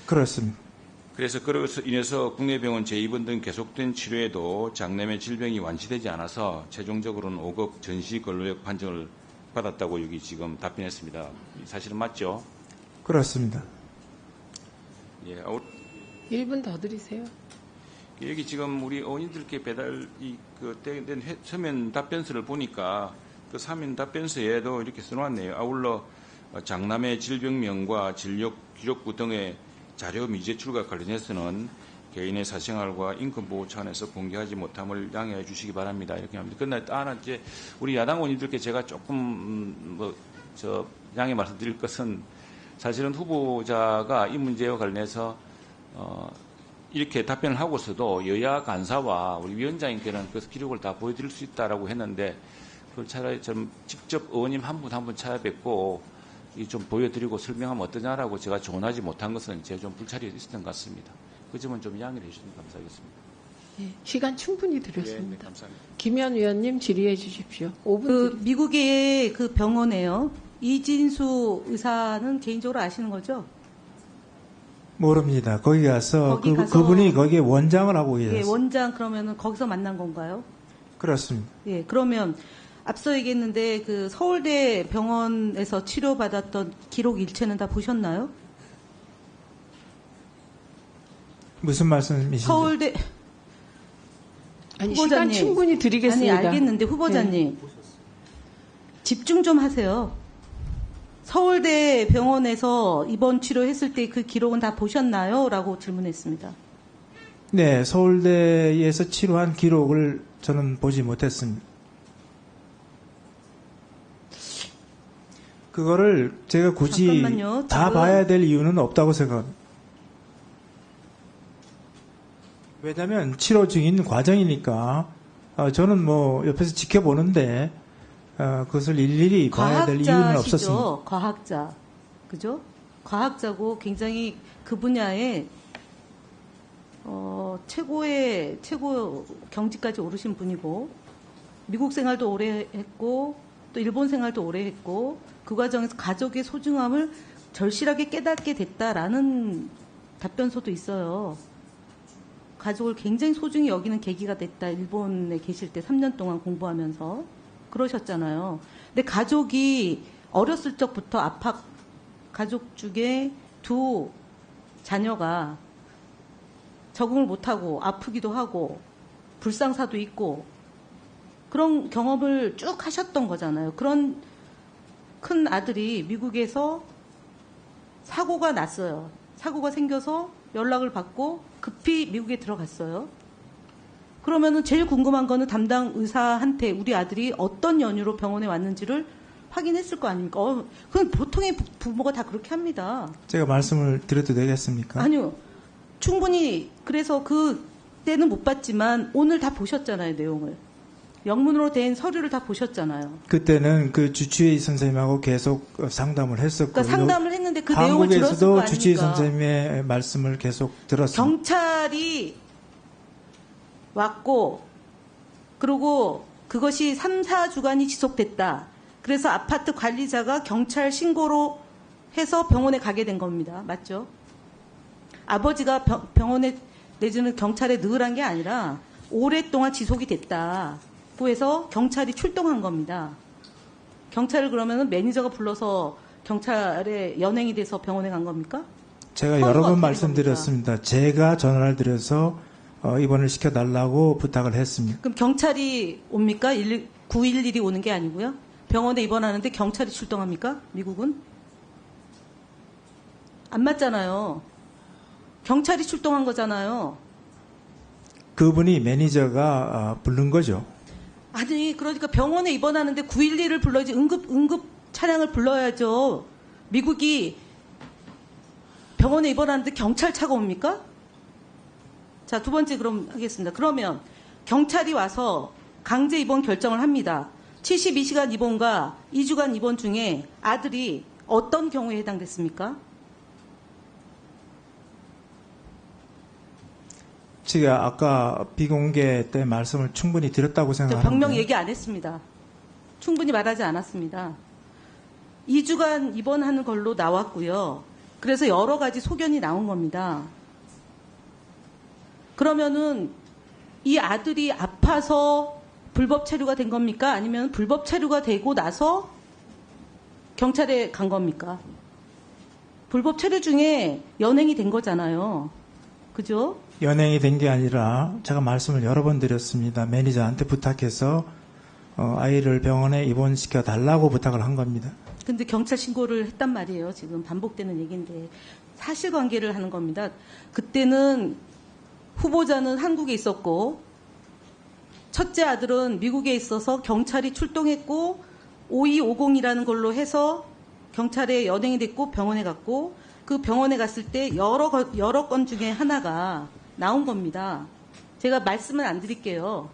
그렇습니다. 그래서 그로 인해서 국내 병원 재입원 등 계속된 치료에도 장남의 질병이 완치되지 않아서 최종적으로는 5급 전시 근로역 판정을 받았다고 여기 지금 답변했습니다. 사실은 맞죠? 그렇습니다. 예, 1분 더 드리세요. 여기 지금 우리 의원님들께 배달이 된 서면 답변서를 보니까 그 서면 답변서에도 이렇게 써놨네요. 아울러 장남의 질병명과 진료 기록부 등의 자료 미제출과 관련해서는 개인의 사생활과 인권보호 차원에서 공개하지 못함을 양해해 주시기 바랍니다. 이렇게 합니다. 그러나 이제 우리 야당 의원님들께 제가 조금 양해 말씀드릴 것은 사실은 후보자가 이 문제와 관련해서 이렇게 답변을 하고서도 여야 간사와 우리 위원장님께는 그 기록을 다 보여드릴 수 있다라고 했는데 그걸 차라리 좀 직접 의원님 한 분 한 분 찾아뵙고 좀 보여드리고 설명하면 어떠냐라고 제가 조언하지 못한 것은 제가 좀 불찰이 있었던 것 같습니다. 그 점은 좀 양해를 해주시면 감사하겠습니다. 예, 시간 충분히 네, 드렸습니다. 감사합니다. 김현 위원님 질의해 주십시오. 5분 그 미국의 그 병원에요. 이진수 의사는 개인적으로 아시는 거죠? 모릅니다. 거기 가서 거기 가서- 그분이 거기에 원장을 하고 예, 계셨어요. 원장 그러면은 거기서 만난 건가요? 그렇습니다. 예, 그러면 앞서 얘기했는데 그 서울대 병원에서 치료받았던 기록 일체는 다 보셨나요? 무슨 말씀이신지. 서울대 아니, 후보자님. 시간 충분히 드리겠습니다. 아니 알겠는데 후보자님 집중 좀 하세요. 서울대 병원에서 입원 치료했을 때 그 기록은 다 보셨나요? 라고 질문했습니다. 네, 서울대에서 치료한 기록을 저는 보지 못했습니다. 그거를 제가 굳이 잠깐만요. 다 지금- 봐야 될 이유는 없다고 생각합니다. 왜냐하면 치료 중인 과정이니까 저는 뭐 옆에서 지켜보는데 그것을 일일이 봐야 될 이유는 없었습니다. 과학자시죠. 과학자. 그죠? 과학자고 굉장히 그 분야에 최고 경지까지 오르신 분이고 미국 생활도 오래 했고 또 일본 생활도 오래 했고 그 과정에서 가족의 소중함을 절실하게 깨닫게 됐다라는 답변서도 있어요. 가족을 굉장히 소중히 여기는 계기가 됐다. 일본에 계실 때 3년 동안 공부하면서 그러셨잖아요. 근데 가족이 어렸을 적부터 압박, 가족 중에 두 자녀가 적응을 못하고 아프기도 하고 불상사도 있고 그런 경험을 쭉 하셨던 거잖아요. 그런 큰 아들이 미국에서 사고가 났어요. 사고가 생겨서 연락을 받고 급히 미국에 들어갔어요. 그러면은 제일 궁금한 거는 담당 의사한테 우리 아들이 어떤 연유로 병원에 왔는지를 확인했을 거 아닙니까? 그건 보통의 부모가 다 그렇게 합니다. 제가 말씀을 드려도 되겠습니까? 아니요. 충분히 그래서 그때는 못 봤지만 오늘 다 보셨잖아요, 내용을. 영문으로 된 서류를 다 보셨잖아요. 그때는 그 주치의 선생님하고 계속 상담을 했었고 그러니까 상담을 했는데 그 내용을 들었을 거 한국에서도 아닙니까? 주치의 선생님의 말씀을 계속 들었습니다. 경찰이 왔고 그리고 그것이 3, 4주간이 지속됐다. 그래서 아파트 관리자가 경찰 신고로 해서 병원에 가게 된 겁니다. 맞죠? 아버지가 병원에 내지는 경찰에 느으란 게 아니라 오랫동안 지속이 됐다고 해서 경찰이 출동한 겁니다. 경찰을 그러면은 매니저가 불러서 경찰에 연행이 돼서 병원에 간 겁니까? 제가 서류가 여러 번 어떻게 된 말씀드렸습니다. 제가 전화를 드려서 입원을 시켜달라고 부탁을 했습니다. 그럼 경찰이 옵니까? 911이 오는 게 아니고요? 병원에 입원하는데 경찰이 출동합니까? 미국은? 안 맞잖아요. 경찰이 출동한 거잖아요. 그분이 매니저가 부른 거죠. 아니, 그러니까 병원에 입원하는데 911을 불러야지 응급 차량을 불러야죠. 미국이 병원에 입원하는데 경찰차가 옵니까? 자, 두 번째 그럼 하겠습니다. 그러면 경찰이 와서 강제 입원 결정을 합니다. 72시간 입원과 2주간 입원 중에 아들이 어떤 경우에 해당됐습니까? 제가 아까 비공개 때 말씀을 충분히 드렸다고 저 생각하는데 병명 얘기 안 했습니다. 충분히 말하지 않았습니다. 2주간 입원하는 걸로 나왔고요. 그래서 여러 가지 소견이 나온 겁니다. 그러면은 이 아들이 아파서 불법 체류가 된 겁니까? 아니면 불법 체류가 되고 나서 경찰에 간 겁니까? 불법 체류 중에 연행이 된 거잖아요. 그죠? 연행이 된 게 아니라 제가 말씀을 여러 번 드렸습니다. 매니저한테 부탁해서 아이를 병원에 입원시켜 달라고 부탁을 한 겁니다. 근데 경찰 신고를 했단 말이에요. 지금 반복되는 얘기인데 사실관계를 하는 겁니다. 그때는 후보자는 한국에 있었고 첫째 아들은 미국에 있어서 경찰이 출동했고 5250이라는 걸로 해서 경찰에 연행이 됐고 병원에 갔고 그 병원에 갔을 때 여러 건 중에 하나가 나온 겁니다. 제가 말씀을 안 드릴게요.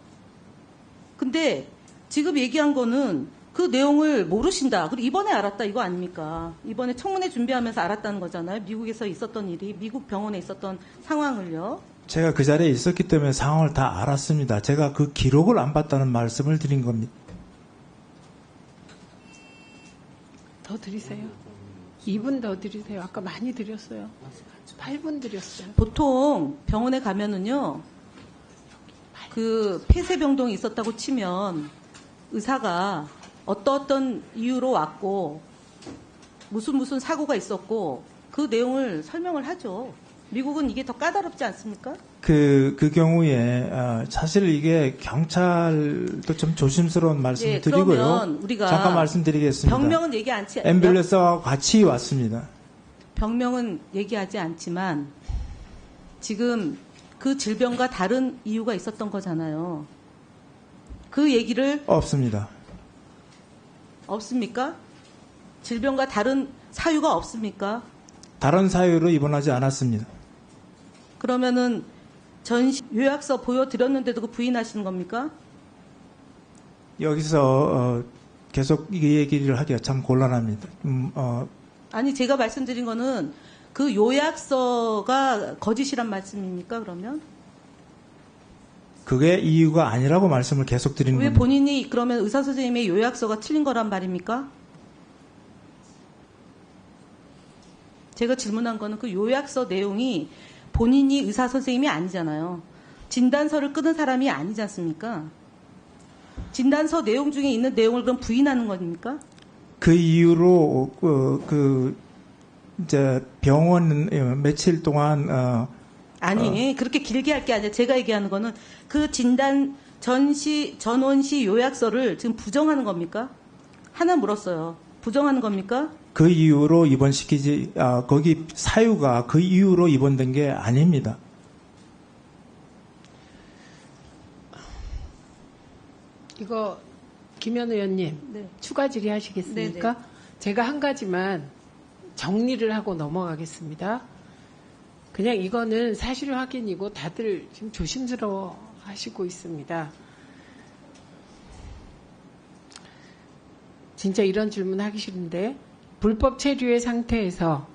근데 지금 얘기한 거는 그 내용을 모르신다. 그리고 이번에 알았다 이거 아닙니까? 이번에 청문회 준비하면서 알았다는 거잖아요. 미국에서 있었던 일이 미국 병원에 있었던 상황을요. 제가 그 자리에 있었기 때문에 상황을 다 알았습니다. 제가 그 기록을 안 봤다는 말씀을 드린 겁니다. 더 드리세요. 2분 더 드리세요. 아까 많이 드렸어요. 8분 드렸어요. 보통 병원에 가면은요. 그 폐쇄병동이 있었다고 치면 의사가 어떤 이유로 왔고 무슨 사고가 있었고 그 내용을 설명을 하죠. 미국은 이게 더 까다롭지 않습니까? 그 경우에 사실 이게 경찰도 좀 조심스러운 말씀을 예, 드리고요. 그러면 우리가 잠깐 말씀드리겠습니다. 병명은 얘기 않지 앰뷸런스와 같이 왔습니다. 병명은 얘기하지 않지만 지금 그 질병과 다른 이유가 있었던 거잖아요. 그 얘기를 없습니다. 없습니까? 질병과 다른 사유가 없습니까? 다른 사유로 입원하지 않았습니다. 그러면은 전시 요약서 보여드렸는데도 그 부인하시는 겁니까? 여기서 계속 이 얘기를 하기가 참 곤란합니다. 아니 제가 말씀드린 거는 그 요약서가 거짓이란 말씀입니까? 그러면 그게 이유가 아니라고 말씀을 계속 드리는 왜 겁니다. 본인이 그러면 의사 선생님의 요약서가 틀린 거란 말입니까? 제가 질문한 거는 그 요약서 내용이 본인이 의사 선생님이 아니잖아요. 진단서를 끊은 사람이 아니지 않습니까? 진단서 내용 중에 있는 내용을 그럼 부인하는 겁니까? 그 이유로 이제 병원 며칠 동안 아니 그렇게 길게 할 게 아니라 제가 얘기하는 거는 그 진단 전원시 요약서를 지금 부정하는 겁니까? 하나 물었어요. 부정하는 겁니까? 그 이유로 입원시키지 거기 사유가 그 이유로 입원된 게 아닙니다. 이거 김현 의원님 네. 추가 질의하시겠습니까? 네네. 제가 한 가지만 정리를 하고 넘어가겠습니다. 그냥 이거는 사실 확인이고 다들 지금 조심스러워 하시고 있습니다. 진짜 이런 질문 하기 싫은데 불법 체류의 상태에서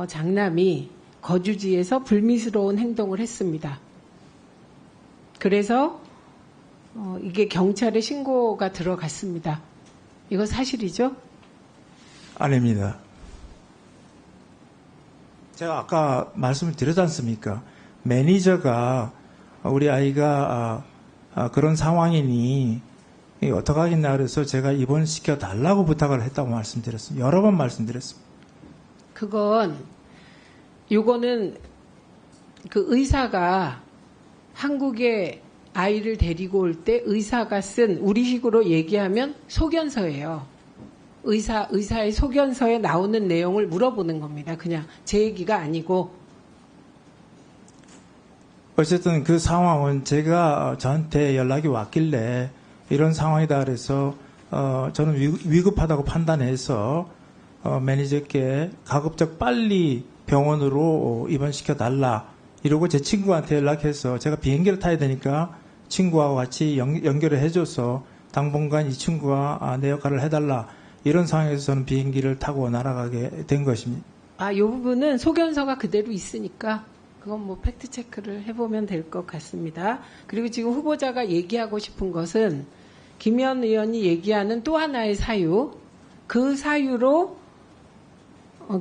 장남이 거주지에서 불미스러운 행동을 했습니다. 그래서 이게 경찰에 신고가 들어갔습니다. 이거 사실이죠? 아닙니다. 제가 아까 말씀을 드렸지 않습니까? 매니저가 우리 아이가 그런 상황이니 어떻게 하겠나 그래서 제가 입원시켜 달라고 부탁을 했다고 말씀드렸습니다. 여러 번 말씀드렸습니다. 요거는 그 의사가 한국에 아이를 데리고 올 때 의사가 쓴 우리식으로 얘기하면 소견서예요. 의사의 소견서에 나오는 내용을 물어보는 겁니다. 그냥 제 얘기가 아니고. 어쨌든 그 상황은 제가 저한테 연락이 왔길래 이런 상황이다 그래서 저는 위급하다고 판단해서 매니저께 가급적 빨리 병원으로 입원시켜 달라 이러고 제 친구한테 연락해서 제가 비행기를 타야 되니까 친구하고 같이 연결을 해줘서 당분간 이 친구가 내 역할을 해달라 이런 상황에서 저는 비행기를 타고 날아가게 된 것입니다. 이 부분은 소견서가 그대로 있으니까 그건 뭐 팩트 체크를 해보면 될 것 같습니다. 그리고 지금 후보자가 얘기하고 싶은 것은 김현 의원이 얘기하는 또 하나의 사유, 그 사유로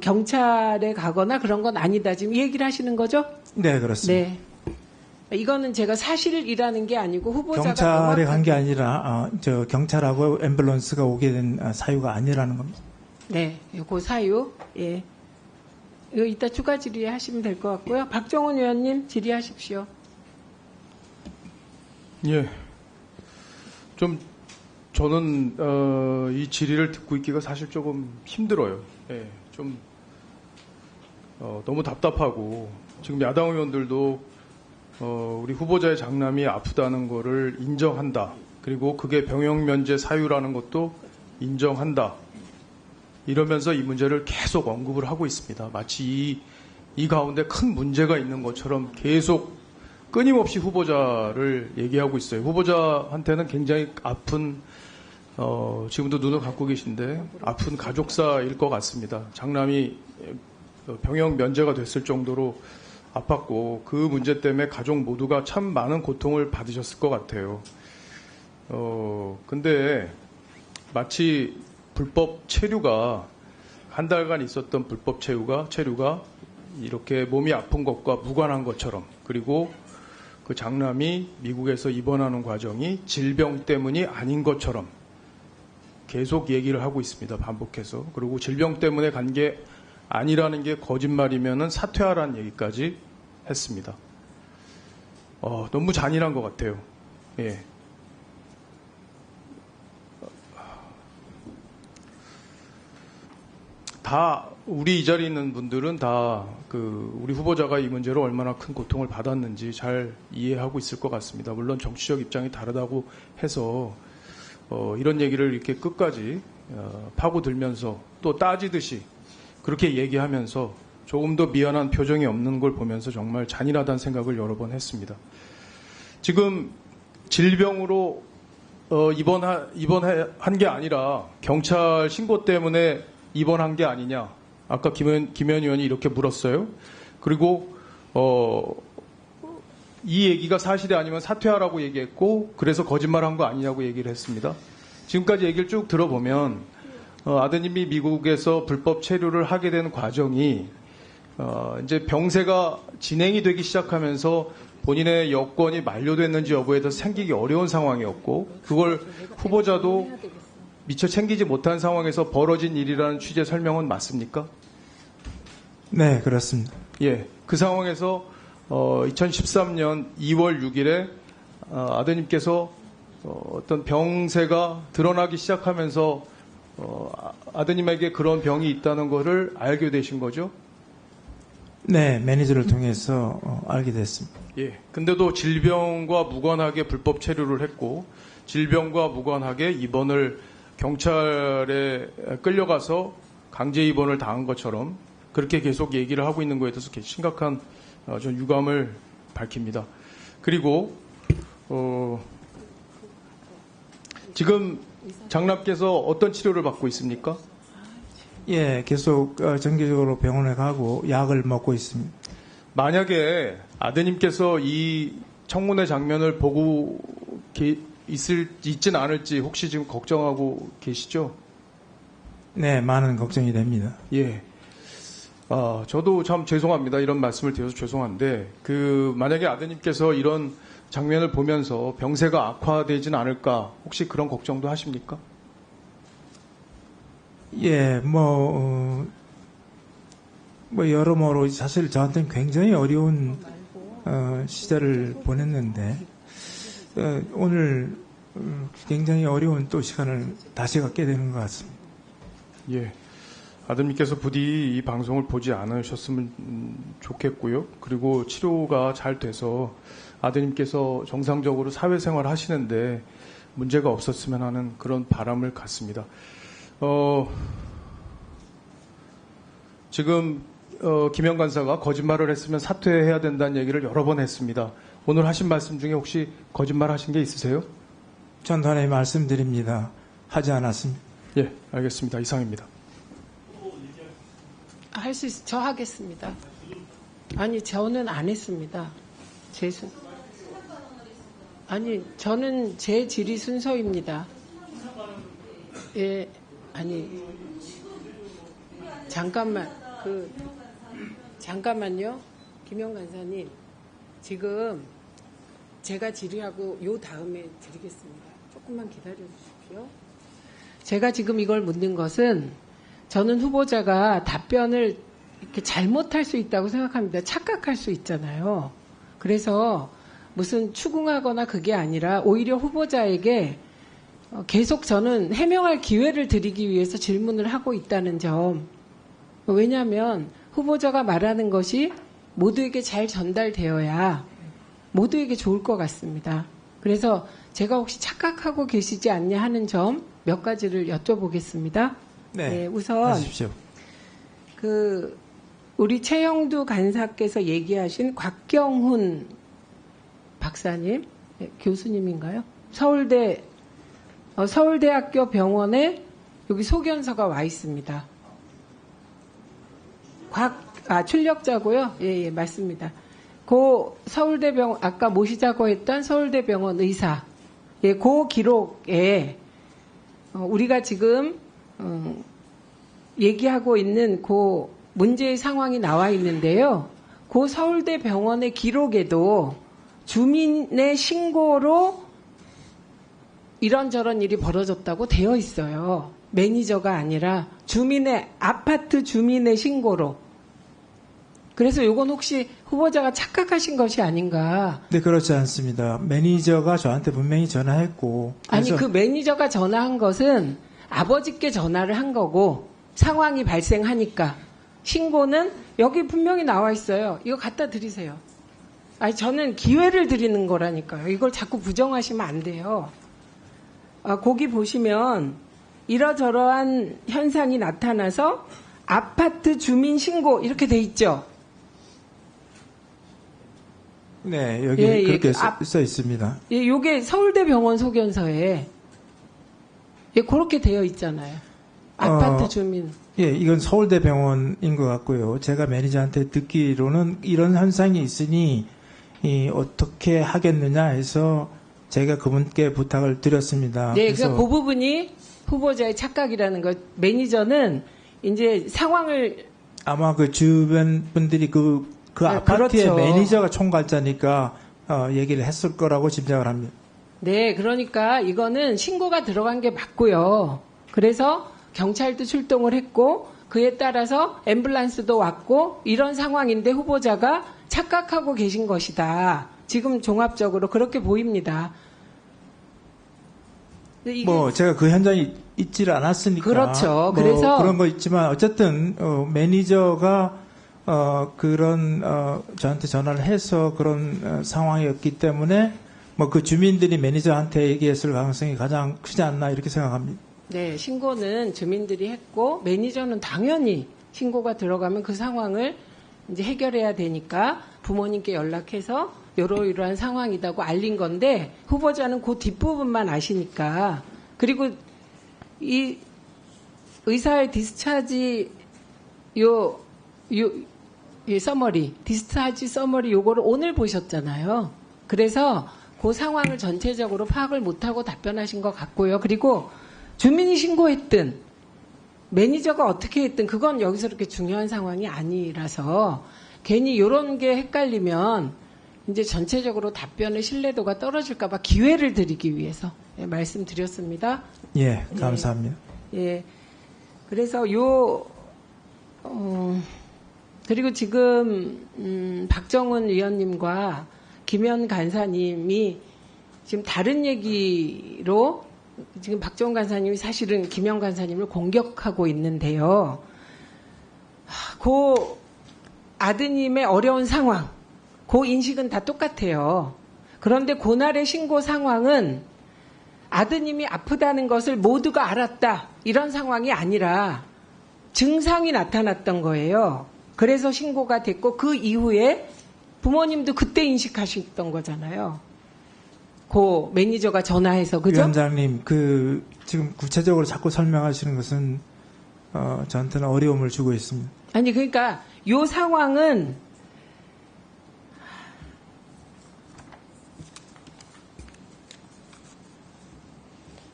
경찰에 가거나 그런 건 아니다. 지금 이 얘기를 하시는 거죠? 네, 그렇습니다. 네. 이거는 제가 사실이라는 게 아니고 후보자가 경찰에 간 게 아니라 경찰하고 앰뷸런스가 오게 된 사유가 아니라는 겁니다. 네, 그 사유. 예. 이거 이따 추가 질의하시면 될 것 같고요. 박정훈 의원님 질의하십시오. 예. 저는 이 질의를 듣고 있기가 사실 조금 힘들어요. 예. 너무 답답하고 지금 야당 의원들도 우리 후보자의 장남이 아프다는 거를 인정한다. 그리고 그게 병역 면제 사유라는 것도 인정한다. 이러면서 이 문제를 계속 언급을 하고 있습니다. 마치 이 가운데 큰 문제가 있는 것처럼 계속 끊임없이 후보자를 얘기하고 있어요. 후보자한테는 굉장히 아픈 지금도 눈을 감고 계신데 아픈 가족사일 것 같습니다. 장남이 병역 면제가 됐을 정도로 아팠고 그 문제 때문에 가족 모두가 참 많은 고통을 받으셨을 것 같아요. 근데 마치 불법 체류가 한 달간 있었던 불법 체류가 이렇게 몸이 아픈 것과 무관한 것처럼 그리고 그 장남이 미국에서 입원하는 과정이 질병 때문이 아닌 것처럼 계속 얘기를 하고 있습니다. 반복해서. 그리고 질병 때문에 간 게 아니라는 게 거짓말이면은 사퇴하라는 얘기까지 했습니다. 너무 잔인한 것 같아요. 예. 다 우리 이 자리에 있는 분들은 다 우리 후보자가 이 문제로 얼마나 큰 고통을 받았는지 잘 이해하고 있을 것 같습니다. 물론 정치적 입장이 다르다고 해서 이런 얘기를 이렇게 끝까지 파고들면서 또 따지듯이 그렇게 얘기하면서 조금 더 미안한 표정이 없는 걸 보면서 정말 잔인하다는 생각을 여러 번 했습니다. 지금 질병으로 입원한 게 아니라 경찰 신고 때문에 입원한 게 아니냐. 아까 김현 의원이 이렇게 물었어요. 그리고 이 얘기가 사실이 아니면 사퇴하라고 얘기했고 그래서 거짓말한 거 아니냐고 얘기를 했습니다. 지금까지 얘기를 쭉 들어보면 아드님이 미국에서 불법 체류를 하게 된 과정이 이제 병세가 진행이 되기 시작하면서 본인의 여권이 만료됐는지 여부에 대해서 생기기 어려운 상황이었고 그걸 후보자도 미처 챙기지 못한 상황에서 벌어진 일이라는 취지의 설명은 맞습니까? 네, 그렇습니다. 예, 그 상황에서 2013년 2월 6일에 아드님께서 어떤 병세가 드러나기 시작하면서 아드님에게 그런 병이 있다는 것을 알게 되신 거죠? 네, 매니저를 통해서 알게 됐습니다. 예, 근데도 질병과 무관하게 불법 체류를 했고 질병과 무관하게 입원을 경찰에 끌려가서 강제 입원을 당한 것처럼 그렇게 계속 얘기를 하고 있는 것에 대해서 심각한 전 유감을 밝힙니다. 그리고 지금 장남께서 어떤 치료를 받고 있습니까? 예, 계속 정기적으로 병원에 가고 약을 먹고 있습니다. 만약에 아드님께서 이 청문회 장면을 보고 있진 않을지 혹시 지금 걱정하고 계시죠? 네, 많은 걱정이 됩니다. 예. 저도 참 죄송합니다. 이런 말씀을 드려서 죄송한데, 만약에 아드님께서 이런 장면을 보면서 병세가 악화되진 않을까, 혹시 그런 걱정도 하십니까? 예, 여러모로 사실 저한테는 굉장히 어려운 시절을 보냈는데, 오늘 굉장히 어려운 또 시간을 다시 갖게 되는 것 같습니다. 예. 아드님께서 부디 이 방송을 보지 않으셨으면 좋겠고요. 그리고 치료가 잘 돼서 아드님께서 정상적으로 사회생활 하시는데 문제가 없었으면 하는 그런 바람을 갖습니다. 지금 김영 간사가 거짓말을 했으면 사퇴해야 된다는 얘기를 여러 번 했습니다. 오늘 하신 말씀 중에 혹시 거짓말 하신 게 있으세요? 전단에 말씀드립니다. 하지 않았습니다. 예, 알겠습니다. 이상입니다. 할 수 있어. 저 하겠습니다. 아니, 저는 안 했습니다. 아니, 저는 제 질의 순서입니다. 예, 아니, 잠깐만요. 김영 간사님, 지금 제가 질의하고 요 다음에 드리겠습니다. 조금만 기다려 주십시오. 제가 지금 이걸 묻는 것은 저는 후보자가 답변을 이렇게 잘못할 수 있다고 생각합니다. 착각할 수 있잖아요. 그래서 무슨 추궁하거나 그게 아니라 오히려 후보자에게 계속 저는 해명할 기회를 드리기 위해서 질문을 하고 있다는 점. 왜냐하면 후보자가 말하는 것이 모두에게 잘 전달되어야 모두에게 좋을 것 같습니다. 그래서 제가 혹시 착각하고 계시지 않냐 하는 점 몇 가지를 여쭤보겠습니다. 네, 우선 하십시오. 우리 최영두 간사께서 얘기하신 곽경훈 박사님, 교수님인가요? 서울대학교 병원에 여기 소견서가 와 있습니다. 출력자고요. 예, 맞습니다. 서울대병원 아까 모시자고 했던 서울대병원 의사, 예, 그 기록에 우리가 지금 얘기하고 있는 그 문제의 상황이 나와 있는데요. 그 서울대병원의 기록에도 주민의 신고로 이런저런 일이 벌어졌다고 되어 있어요. 매니저가 아니라 아파트 주민의 신고로. 그래서 이건 혹시 후보자가 착각하신 것이 아닌가. 네, 그렇지 않습니다. 매니저가 저한테 분명히 전화했고. 아니, 그 매니저가 전화한 것은 아버지께 전화를 한 거고 상황이 발생하니까 신고는 여기 분명히 나와 있어요. 이거 갖다 드리세요. 아니, 저는 기회를 드리는 거라니까요. 이걸 자꾸 부정하시면 안 돼요. 거기 보시면 이러저러한 현상이 나타나서 아파트 주민 신고 이렇게 돼 있죠. 네, 여기 그렇게 써 있습니다. 예, 요게 서울대병원 소견서에 그렇게 되어 있잖아요. 아파트 주민. 예, 이건 서울대병원인 것 같고요. 제가 매니저한테 듣기로는 이런 현상이 있으니 어떻게 하겠느냐 해서 제가 그분께 부탁을 드렸습니다. 네, 그래서 그 부분이 후보자의 착각이라는 것. 매니저는 이제 상황을 아마 그 주변 분들이 그 아파트의 그렇죠. 매니저가 총괄자니까 얘기를 했을 거라고 짐작을 합니다. 네, 그러니까 이거는 신고가 들어간 게 맞고요. 그래서 경찰도 출동을 했고 그에 따라서 앰뷸런스도 왔고 이런 상황인데 후보자가 착각하고 계신 것이다. 지금 종합적으로 그렇게 보입니다. 제가 그 현장에 있지를 않았으니까. 그렇죠. 그래서 그런 거 있지만 어쨌든 매니저가 저한테 전화를 해서 그런 상황이었기 때문에 그 주민들이 매니저한테 얘기했을 가능성이 가장 크지 않나 이렇게 생각합니다. 네, 신고는 주민들이 했고 매니저는 당연히 신고가 들어가면 그 상황을 이제 해결해야 되니까 부모님께 연락해서 이러이러한 상황이라고 알린 건데 후보자는 그 뒷부분만 아시니까. 그리고 이 의사의 디스차지 디스차지 서머리 요거를 오늘 보셨잖아요. 그래서 그 상황을 전체적으로 파악을 못하고 답변하신 것 같고요. 그리고 주민이 신고했든 매니저가 어떻게 했든 그건 여기서 그렇게 중요한 상황이 아니라서 괜히 이런 게 헷갈리면 이제 전체적으로 답변의 신뢰도가 떨어질까봐 기회를 드리기 위해서 말씀드렸습니다. 예, 감사합니다. 예. 그래서 그리고 지금, 박정훈 위원님과 김현 간사님이 지금 다른 얘기로 지금 박정훈 간사님이 사실은 김현 간사님을 공격하고 있는데요. 그 아드님의 어려운 상황, 그 인식은 다 똑같아요. 그런데 그날의 신고 상황은 아드님이 아프다는 것을 모두가 알았다. 이런 상황이 아니라 증상이 나타났던 거예요. 그래서 신고가 됐고 그 이후에 부모님도 그때 인식하셨던 거잖아요. 그 매니저가 전화해서 그죠? 위원장님, 지금 구체적으로 자꾸 설명하시는 것은 저한테는 어려움을 주고 있습니다. 아니 그러니까 요 상황은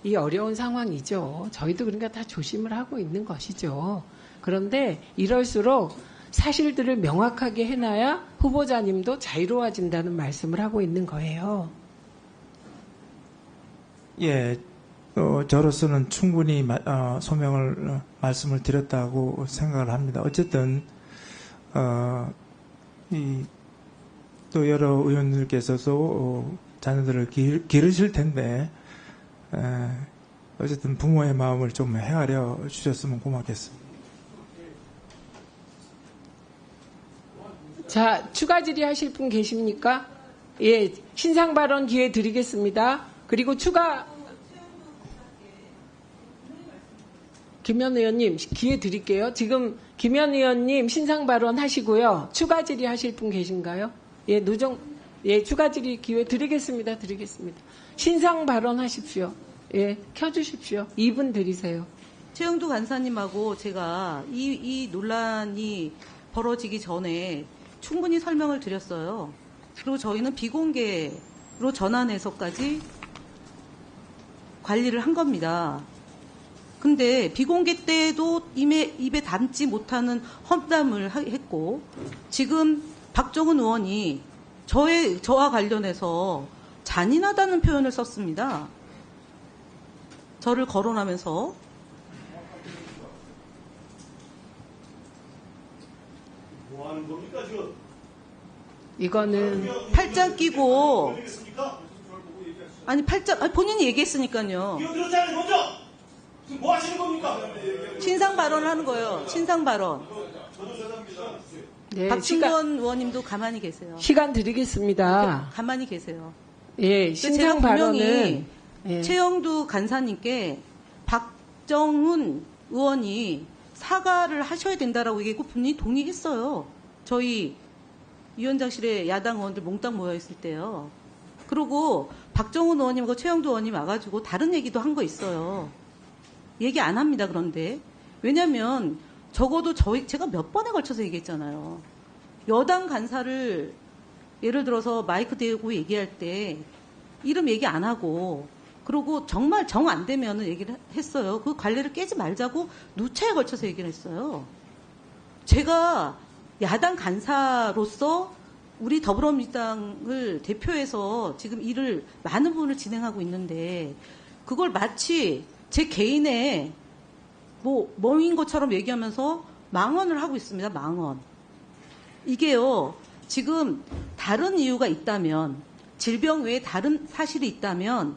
이 어려운 상황이죠. 저희도 그러니까 다 조심을 하고 있는 것이죠. 그런데 이럴수록 사실들을 명확하게 해놔야 후보자님도 자유로워진다는 말씀을 하고 있는 거예요. 예, 저로서는 충분히 말씀을 드렸다고 생각을 합니다. 어쨌든 또 여러 의원님들께서도 자녀들을 기르실 텐데 어쨌든 부모의 마음을 좀 헤아려 주셨으면 고맙겠습니다. 자, 추가 질의하실 분 계십니까? 예, 신상 발언 기회 드리겠습니다. 그리고 김현 의원님 기회 드릴게요. 지금 김현 의원님 신상 발언 하시고요. 추가 질의하실 분 계신가요? 예, 추가 질의 기회 드리겠습니다. 신상 발언 하십시오. 예, 켜주십시오. 2분 드리세요. 최영두 간사님하고 제가 이 논란이 벌어지기 전에 충분히 설명을 드렸어요. 그리고 저희는 비공개로 전환해서까지 관리를 한 겁니다. 근데 비공개 때도 입에 담지 못하는 험담을 했고 지금 박정훈 의원이 저와 관련해서 잔인하다는 표현을 썼습니다. 저를 거론하면서 뭐 하는 겁니까 지금? 이거는 팔짱 끼고 본인이 얘기했으니까요. 이거 들었잖아요 먼저. 지금 뭐 하시는 겁니까? 신상 발언을 하는 거예요. 신상 발언. 네, 박준권 의원님도 가만히 계세요. 시간 드리겠습니다. 가만히 계세요. 예, 신상 발언은 예. 최영두 간사님께 박정훈 의원이 사과를 하셔야 된다라고 얘기했고 분명히 동의했어요. 저희 위원장실에 야당 의원들 몽땅 모여 있을 때요. 그리고 박정훈 의원님하고 최영두 의원님 와가지고 다른 얘기도 한 거 있어요. 얘기 안 합니다. 그런데 왜냐하면 적어도 제가 몇 번에 걸쳐서 얘기했잖아요. 여당 간사를 예를 들어서 마이크 대고 얘기할 때 이름 얘기 안 하고 그리고 정말 정 안 되면은 얘기를 했어요. 그 관례를 깨지 말자고 누차에 걸쳐서 얘기를 했어요. 제가 야당 간사로서 우리 더불어민주당을 대표해서 지금 일을 많은 부분을 진행하고 있는데 그걸 마치 제 개인의 뭐인 것처럼 얘기하면서 망언을 하고 있습니다. 망언. 이게요. 지금 다른 이유가 있다면 질병 외에 다른 사실이 있다면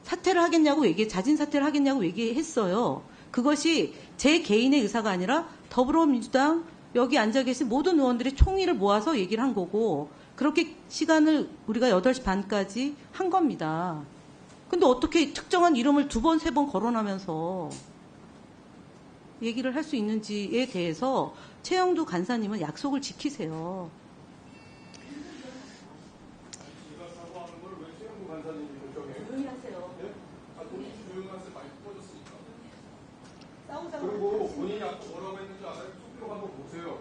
사퇴를 하겠냐고 자진 사퇴를 하겠냐고 얘기했어요. 그것이 제 개인의 의사가 아니라 더불어민주당 여기 앉아 계신 모든 의원들의 총의를 모아서 얘기를 한 거고 그렇게 시간을 우리가 8시 반까지 한 겁니다. 근데 어떻게 특정한 이름을 2번, 3번 거론하면서 얘기를 할 수 있는지에 대해서 최영두 간사님은 약속을 지키세요. 조용히 하세요. 그리고 본인이 아까 뭐라고 했는지 알아요? 투표 한번 보세요.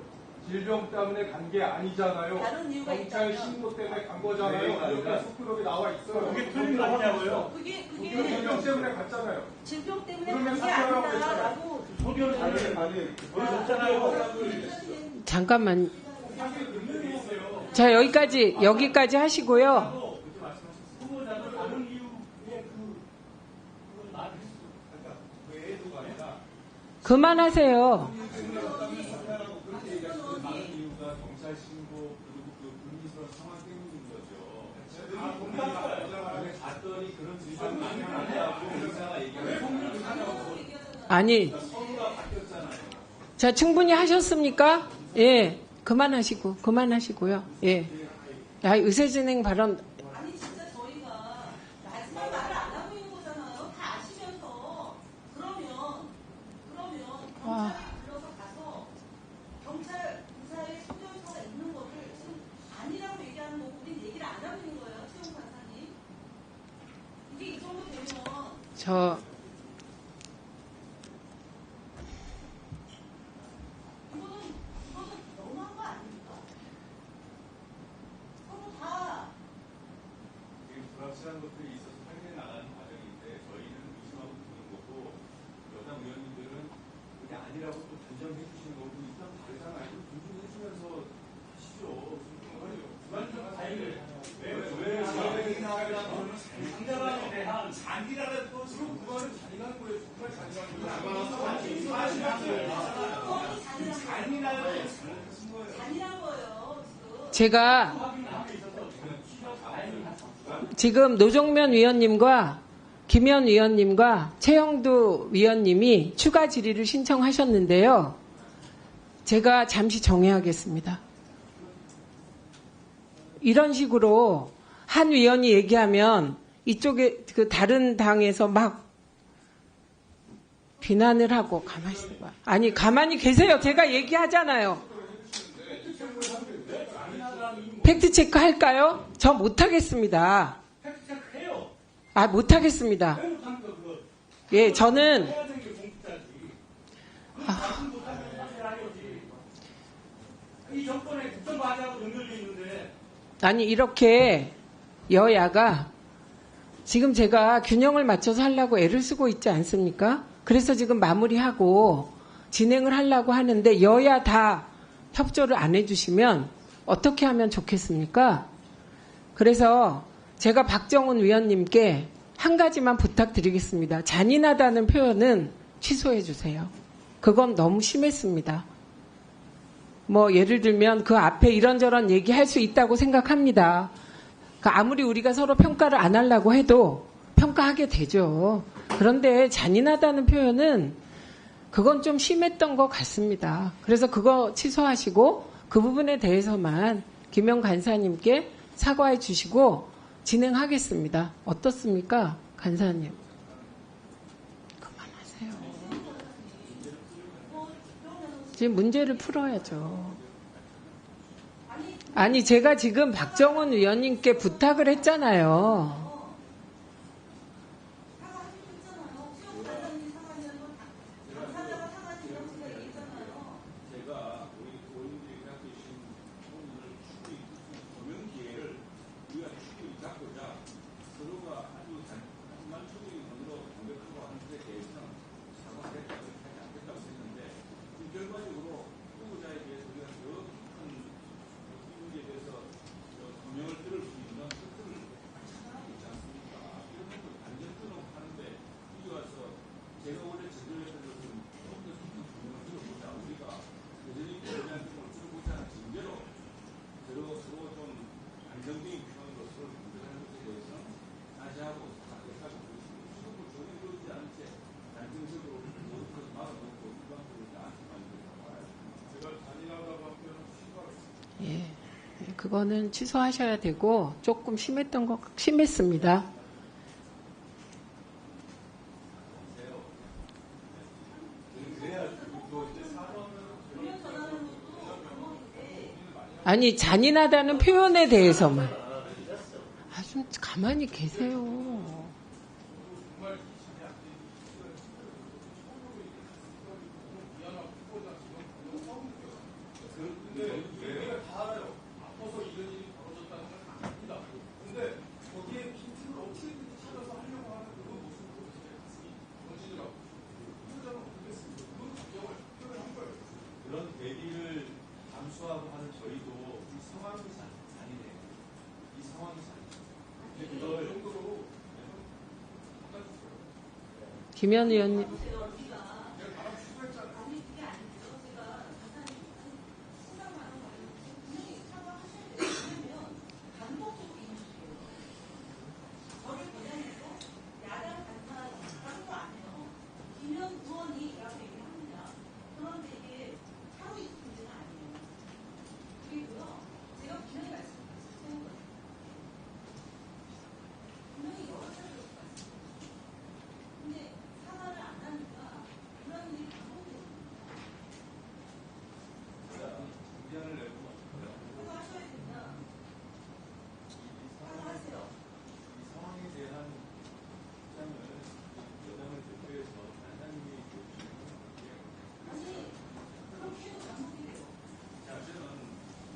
질병 때문에 간 게 아니잖아요. 다른 이유가 경찰 있다면. 신고 때문에 간 거잖아요. 이렇게 속기록이 나와 있어요. 그게 틀린 거 아니냐고요? 그게 질병 때문에 갔잖아요. 질병 때문에 그러면 그게 사퇴하라고 아니다라고 소견 아니 그렇잖아요. 잠깐만. 자, 여기까지 하시고요. 후보자는 다른 이유의 그걸 말했어. 그 외에도가 아니라 그만하세요. 아니, 자, 충분히 하셨습니까? 예, 그만하시고요. 예. 야, 의사진행 발언. 아니 진짜 저희가 마지막 말을 안 하고 있는 거잖아요. 다 아시면서 그러면 경찰이 불러서 가서 경찰 의사의 소견서가 있는 거를 지금 아니라고 얘기하는 거고 우린 얘기를 안 하고 있는 거예요. 최영 판사님. 이게 이 정도 되면 이거는 너무한 거 아닙니까? 서로 다 불확실한 것들이 있어서 확인해 나가는 과정인데 저희는 의심하고 있는 거고 여당 의원님들은 그게 아니라고 또 단정해 주시는 거고 일단 다르잖아요. 존중해 주면서 하시죠. 상대방에 대한 잔인하다 또 지금 그거는 잔인한 거예요. 정말 잔인한 거예요. 제가 지금 노종면 위원님과 김현 위원님과 최영두 위원님이 추가 질의를 신청하셨는데요. 제가 잠시 정회하겠습니다. 이런 식으로 한 위원이 얘기하면 이쪽에 그 다른 당에서 막 비난을 하고 가만히 있어봐. 아니 가만히 계세요. 제가 얘기하잖아요. 팩트 체크 할까요? 저 못하겠습니다. 팩트체크해요. 아 못하겠습니다. 왜 못합니까 그거? 예, 저는 해야 되는 게 공직자지. 무슨 못하면 사실 아니지. 이 정권에 국정과제하고 연결돼 있는데. 아니 이렇게 여야가 지금 제가 균형을 맞춰서 하려고 애를 쓰고 있지 않습니까? 그래서 지금 마무리하고 진행을 하려고 하는데 여야 다 협조를 안 해주시면 어떻게 하면 좋겠습니까? 그래서 제가 박정훈 위원님께 한 가지만 부탁드리겠습니다. 잔인하다는 표현은 취소해 주세요. 그건 너무 심했습니다. 뭐 예를 들면 그 앞에 이런저런 얘기할 수 있다고 생각합니다. 아무리 우리가 서로 평가를 안 하려고 해도 평가하게 되죠. 그런데 잔인하다는 표현은 그건 좀 심했던 것 같습니다. 그래서 그거 취소하시고 그 부분에 대해서만 김영 간사님께 사과해 주시고 진행하겠습니다. 어떻습니까? 간사님. 그만하세요. 지금 문제를 풀어야죠. 아니 제가 지금 박정훈 위원님께 부탁을 했잖아요. 예, 그거는 취소하셔야 되고 조금 심했습니다. 아니 잔인하다는 표현에 대해서만. 아, 좀 가만히 계세요. 김현 의원님.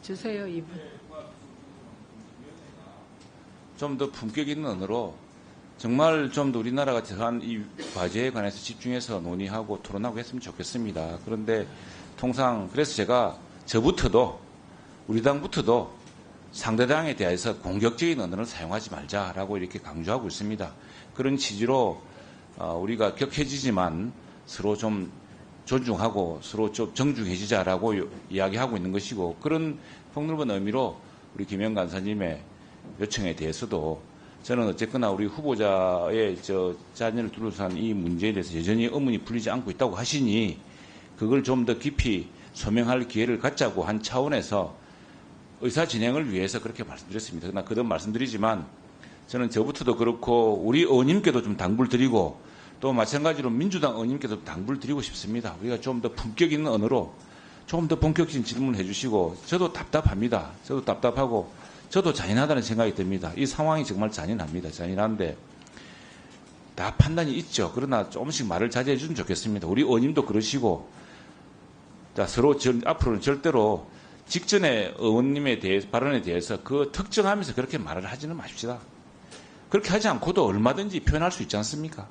주세요, 이분. 좀 더 품격 있는 언어로 정말 좀 더 우리나라가 처한 이 과제에 관해서 집중해서 논의하고 토론하고 했으면 좋겠습니다. 그런데 통상 그래서 제가 저부터도 우리 당부터도 상대당에 대해서 공격적인 언어를 사용하지 말자라고 이렇게 강조하고 있습니다. 그런 취지로 우리가 격해지지만 서로 좀 존중하고 서로 좀 정중해지자라고 이야기하고 있는 것이고, 그런 폭넓은 의미로 우리 김영 간사님의 요청에 대해서도 저는 어쨌거나 우리 후보자의 자녀를 둘러싼 이 문제에 대해서 여전히 의문이 풀리지 않고 있다고 하시니 그걸 좀 더 깊이 소명할 기회를 갖자고 한 차원에서 의사 진행을 위해서 그렇게 말씀드렸습니다. 그러나 거듭 말씀드리지만 저는 저부터도 그렇고 우리 의원님께도 좀 당부를 드리고 또 마찬가지로 민주당 의원님께도 당부를 드리고 싶습니다. 우리가 좀 더 품격 있는 언어로 좀 더 본격적인 질문을 해주시고, 저도 답답합니다. 저도 답답하고 저도 잔인하다는 생각이 듭니다. 이 상황이 정말 잔인합니다. 잔인한데 다 판단이 있죠. 그러나 조금씩 말을 자제해 주면 좋겠습니다. 우리 의원님도 그러시고, 자, 서로 앞으로는 절대로 직전에 의원님에 대해서 발언에 대해서 그 특정하면서 그렇게 말을 하지는 마십시다. 그렇게 하지 않고도 얼마든지 표현할 수 있지 않습니까?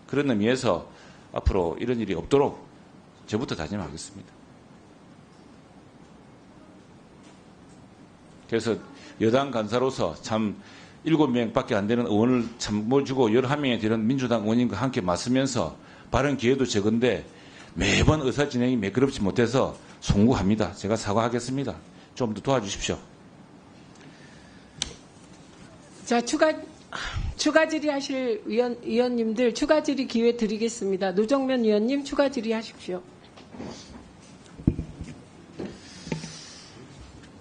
그런 의미에서 앞으로 이런 일이 없도록 저부터 다짐하겠습니다. 그래서 여당 간사로서 참 7명밖에 안 되는 의원을 참모주고 11명에 되는 민주당 의원님과 함께 맞서면서 발언 기회도 적은데 매번 의사 진행이 매끄럽지 못해서 송구합니다. 제가 사과하겠습니다. 좀 더 도와주십시오. 자, 추가 질의하실 의원님들 추가 질의 기회 드리겠습니다. 노정면 의원님 추가 질의하십시오.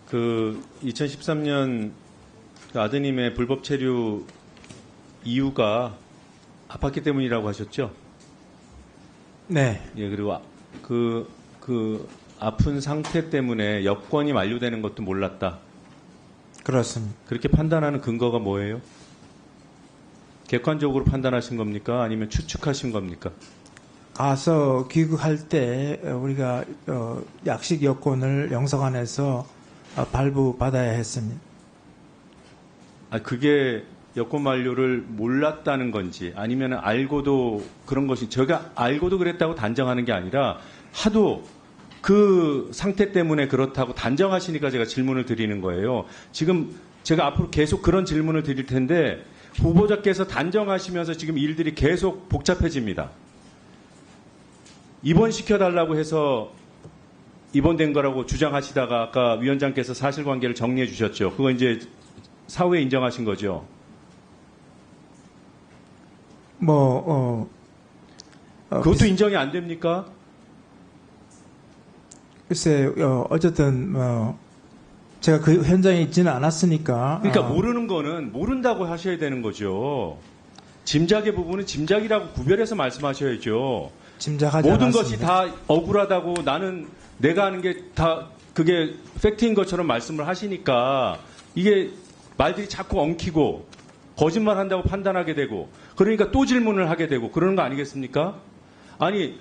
그 2013년 아드님의 불법 체류 이유가 아팠기 때문이라고 하셨죠? 네. 예, 그리고 그 아픈 상태 때문에 여권이 만료되는 것도 몰랐다. 그렇습니다. 그렇게 판단하는 근거가 뭐예요? 객관적으로 판단하신 겁니까? 아니면 추측하신 겁니까? 가서 귀국할 때 우리가 약식 여권을 영사관에서 발부받아야 했습니다. 아, 그게 여권 만료를 몰랐다는 건지 아니면 알고도 그런 것이, 제가 알고도 그랬다고 단정하는 게 아니라 하도 그 상태 때문에 그렇다고 단정하시니까 제가 질문을 드리는 거예요. 지금 제가 앞으로 계속 그런 질문을 드릴 텐데 후보자께서 단정하시면서 지금 일들이 계속 복잡해집니다. 입원시켜달라고 해서 입원된 거라고 주장하시다가 아까 위원장께서 사실관계를 정리해 주셨죠. 그거 이제 사후에 인정하신 거죠. 그것도 인정이 안 됩니까? 글쎄, 어쨌든 제가 그 현장에 있지는 않았으니까. 그러니까 모르는 거는 모른다고 하셔야 되는 거죠. 짐작의 부분은 짐작이라고 구별해서 말씀하셔야죠. 짐작하지 모든 않았습니다. 것이 다 억울하다고 나는 내가 하는 게 다 그게 팩트인 것처럼 말씀을 하시니까 이게 말들이 자꾸 엉키고 거짓말한다고 판단하게 되고, 그러니까 또 질문을 하게 되고 그러는 거 아니겠습니까? 아니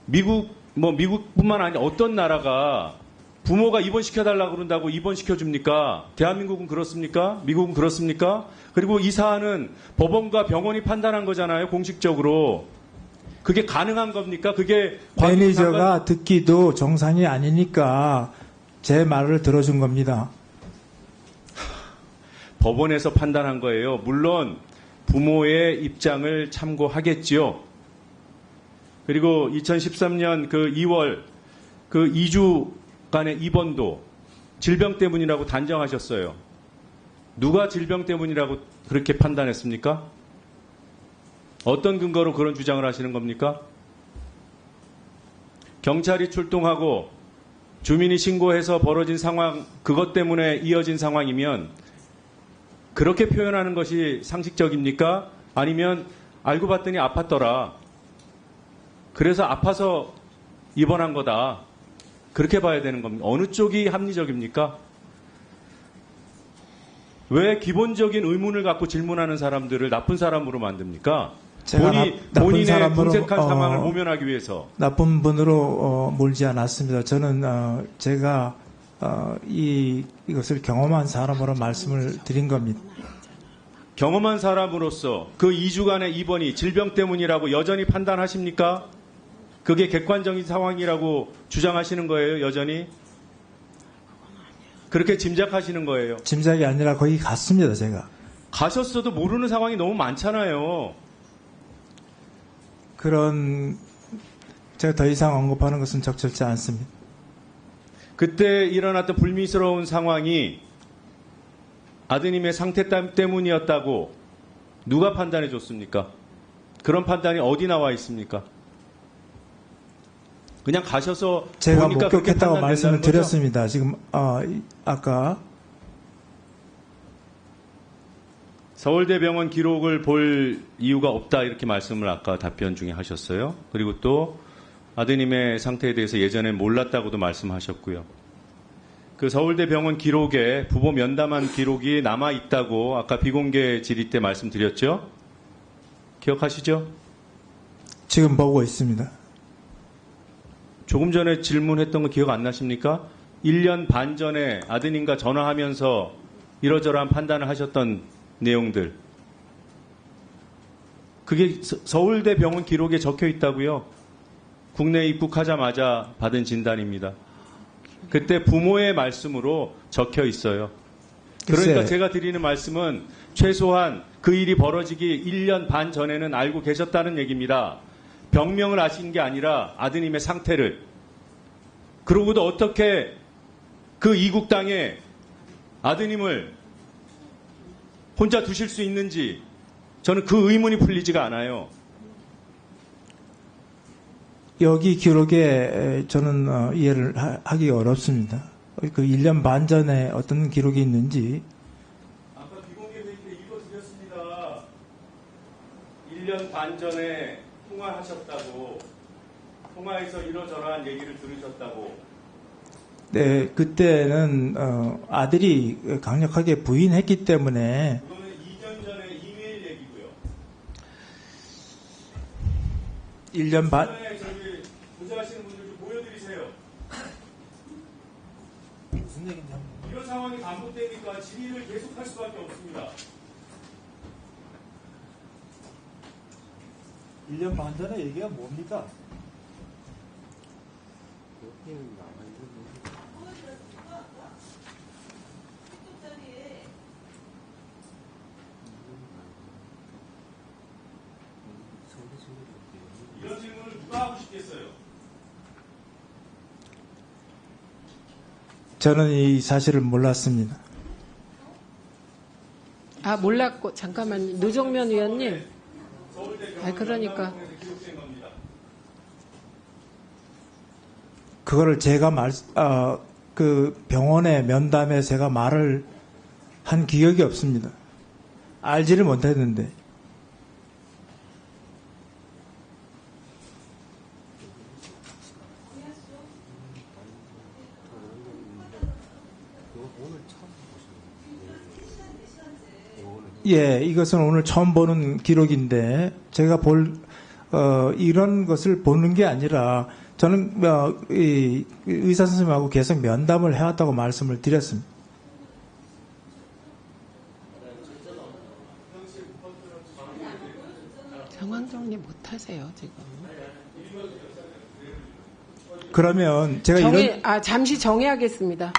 미국뿐만 아니라 어떤 나라가 부모가 입원시켜달라고 그런다고 입원시켜줍니까? 대한민국은 그렇습니까? 미국은 그렇습니까? 그리고 이 사안은 법원과 병원이 판단한 거잖아요, 공식적으로. 그게 가능한 겁니까? 그게 매니저가 듣기도 정상이 아니니까 제 말을 들어준 겁니다. 법원에서 판단한 거예요. 물론 부모의 입장을 참고하겠지요. 그리고 2013년 그 2월 그 2주간의 입원도 질병 때문이라고 단정하셨어요. 누가 질병 때문이라고 그렇게 판단했습니까? 어떤 근거로 그런 주장을 하시는 겁니까? 경찰이 출동하고 주민이 신고해서 벌어진 상황, 그것 때문에 이어진 상황이면 그렇게 표현하는 것이 상식적입니까? 아니면 알고 봤더니 아팠더라. 그래서 아파서 입원한 거다. 그렇게 봐야 되는 겁니다. 어느 쪽이 합리적입니까? 왜 기본적인 의문을 갖고 질문하는 사람들을 나쁜 사람으로 만듭니까? 본인의 궁색한 상황을 모면하기 위해서. 나쁜 분으로 몰지 않았습니다. 저는 제가 이것을 경험한 사람으로 말씀을 드린 겁니다. 경험한 사람으로서 그 2주간의 입원이 질병 때문이라고 여전히 판단하십니까? 그게 객관적인 상황이라고 주장하시는 거예요, 여전히? 그렇게 짐작하시는 거예요? 짐작이 아니라 거기 갔습니다, 제가. 가셨어도 모르는 상황이 너무 많잖아요. 제가 더 이상 언급하는 것은 적절치 않습니다. 그때 일어났던 불미스러운 상황이 아드님의 상태 때문이었다고 누가 판단해 줬습니까? 그런 판단이 어디 나와 있습니까? 그냥 가셔서 제가 보니까 그렇게 목격했다고 말씀을 판단된다는 거죠? 드렸습니다. 지금 아까 서울대병원 기록을 볼 이유가 없다 이렇게 말씀을 아까 답변 중에 하셨어요. 그리고 또 아드님의 상태에 대해서 예전에 몰랐다고도 말씀하셨고요. 그 서울대병원 기록에 부모 면담한 기록이 남아 있다고 아까 비공개 질의 때 말씀드렸죠? 기억하시죠? 지금 보고 있습니다. 조금 전에 질문했던 거 기억 안 나십니까? 1년 반 전에 아드님과 전화하면서 이러저러한 판단을 하셨던 내용들. 그게 서울대 병원 기록에 적혀 있다고요. 국내에 입국하자마자 받은 진단입니다. 그때 부모의 말씀으로 적혀 있어요. 그러니까 제가 드리는 말씀은 최소한 그 일이 벌어지기 1년 반 전에는 알고 계셨다는 얘기입니다. 병명을 아신 게 아니라 아드님의 상태를. 그러고도 어떻게 그 이국 땅에 아드님을 혼자 두실 수 있는지 저는 그 의문이 풀리지가 않아요. 여기 기록에 저는 이해를 하기 어렵습니다. 그 1년 반 전에 어떤 기록이 있는지. 아까 비공개 회의 때 읽어드렸습니다. 1년 반 전에 통화하셨다고, 통화에서 이러저러한 얘기를 들으셨다고. 네, 그때는 아들이 강력하게 부인했기 때문에. 그거는 2년 전에 이메일 얘기고요. 1년 반. 저기 보좌하시는 분들 좀 보여드리세요. 무슨 얘기냐? 이런 상황이 반복되니까 질의를 계속할 수밖에 없습니다. 1년 반 전에 얘기가 뭡니까? 이런 질문을 누가 하고 싶겠어요? 저는 이 사실을 몰랐습니다. 몰랐고, 잠깐만요. 노정면 위원님. 그러니까. 그거를 제가 그 병원의 면담에 제가 말을 한 기억이 없습니다. 알지를 못했는데. 예, 이것은 오늘 처음 보는 기록인데 제가 이런 것을 보는 게 아니라 저는 이 의사 선생님하고 계속 면담을 해왔다고 말씀을 드렸습니다. 상황 정리 못 하세요, 지금. 그러면 제가 잠시 정해하겠습니다.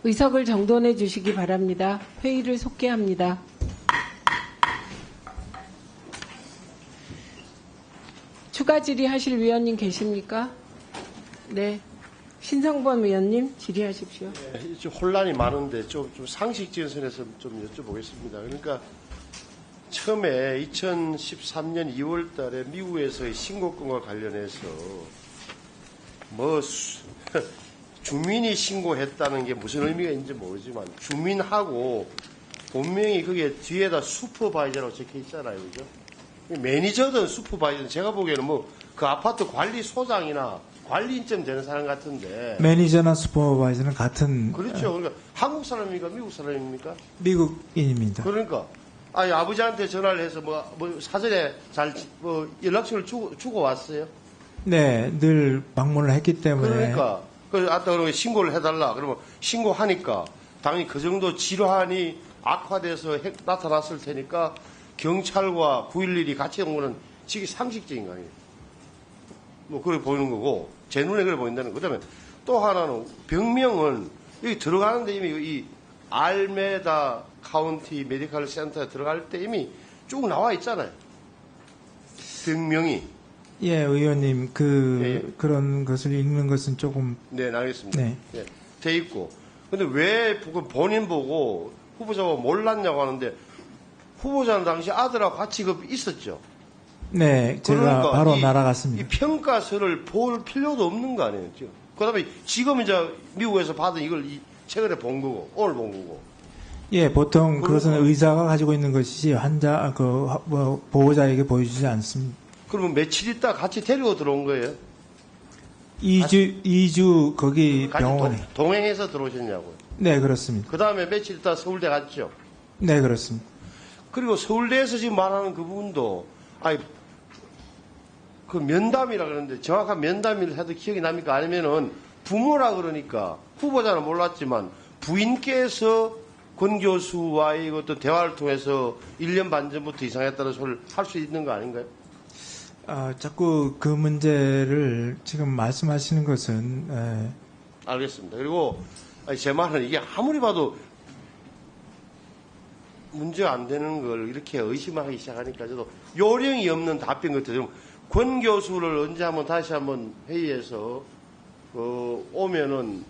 의석을 정돈해 주시기 바랍니다. 회의를 속개합니다. 추가 질의하실 위원님 계십니까? 네. 신성범 위원님 질의하십시오. 네, 좀 혼란이 많은데 좀 상식적인 선에서 좀 여쭤보겠습니다. 그러니까 처음에 2013년 2월 달에 미국에서의 신고권과 관련해서 주민이 신고했다는 게 무슨 의미가 있는지 모르지만 주민하고 분명히 그게 뒤에다 슈퍼바이저라고 적혀 있잖아요. 그죠? 매니저든 슈퍼바이저든 제가 보기에는 그 아파트 관리소장이나 관리인쯤 되는 사람 같은데. 매니저나 슈퍼바이저는 같은. 그렇죠. 그러니까 한국 사람입니까? 미국 사람입니까? 미국인입니다. 그러니까. 아니, 아버지한테 전화를 해서 사전에 연락처를 주고 왔어요? 네, 늘 방문을 했기 때문에. 그러니까. 그러면 신고를 해달라. 그러면 신고하니까 당연히 그 정도 질환이 악화돼서 나타났을 테니까 경찰과 911이 같이 온 거는 지금 상식적인 거 아니에요. 그래 보이는 거고, 제 눈에 그래 보인다는 거. 그 다음에 또 하나는 병명은 여기 들어가는데 이미 이 알메다 카운티 메디컬 센터에 들어갈 때 이미 쭉 나와 있잖아요. 병명이. 예, 의원님, 그런 것을 읽는 것은 조금. 네, 알겠습니다. 네. 네, 돼 있고. 근데 왜 본인 보고 후보자가 몰랐냐고 하는데, 후보자는 당시 아들하고 같이 있었죠. 네, 제가 그러니까 바로 날아갔습니다. 이 평가서를 볼 필요도 없는 거 아니에요, 지금. 그 다음에 지금 이제 미국에서 받은 이걸 최근에 본 거고, 오늘 본 거고. 예, 보통 그것은 의사가 가지고 있는 것이지 보호자에게 보여주지 않습니다. 그러면 며칠 있다 같이 데리고 들어온 거예요? 2주 거기 병원에. 동행해서 들어오셨냐고요? 네, 그렇습니다. 그 다음에 며칠 있다 서울대 갔죠? 네, 그렇습니다. 그리고 서울대에서 지금 말하는 그 부분도, 그 면담이라 그러는데 정확한 면담을 해도 기억이 납니까? 아니면은 부모라 그러니까 후보자는 몰랐지만 부인께서 권 교수와의 어떤 대화를 통해서 1년 반 전부터 이상했다는 소리를 할 수 있는 거 아닌가요? 자꾸 그 문제를 지금 말씀하시는 것은. 알겠습니다. 그리고 제 말은 이게 아무리 봐도 문제가 안 되는 걸 이렇게 의심하기 시작하니까 저도 요령이 없는 답변 같아요. 권 교수를 언제 다시 한번 회의에서 오면은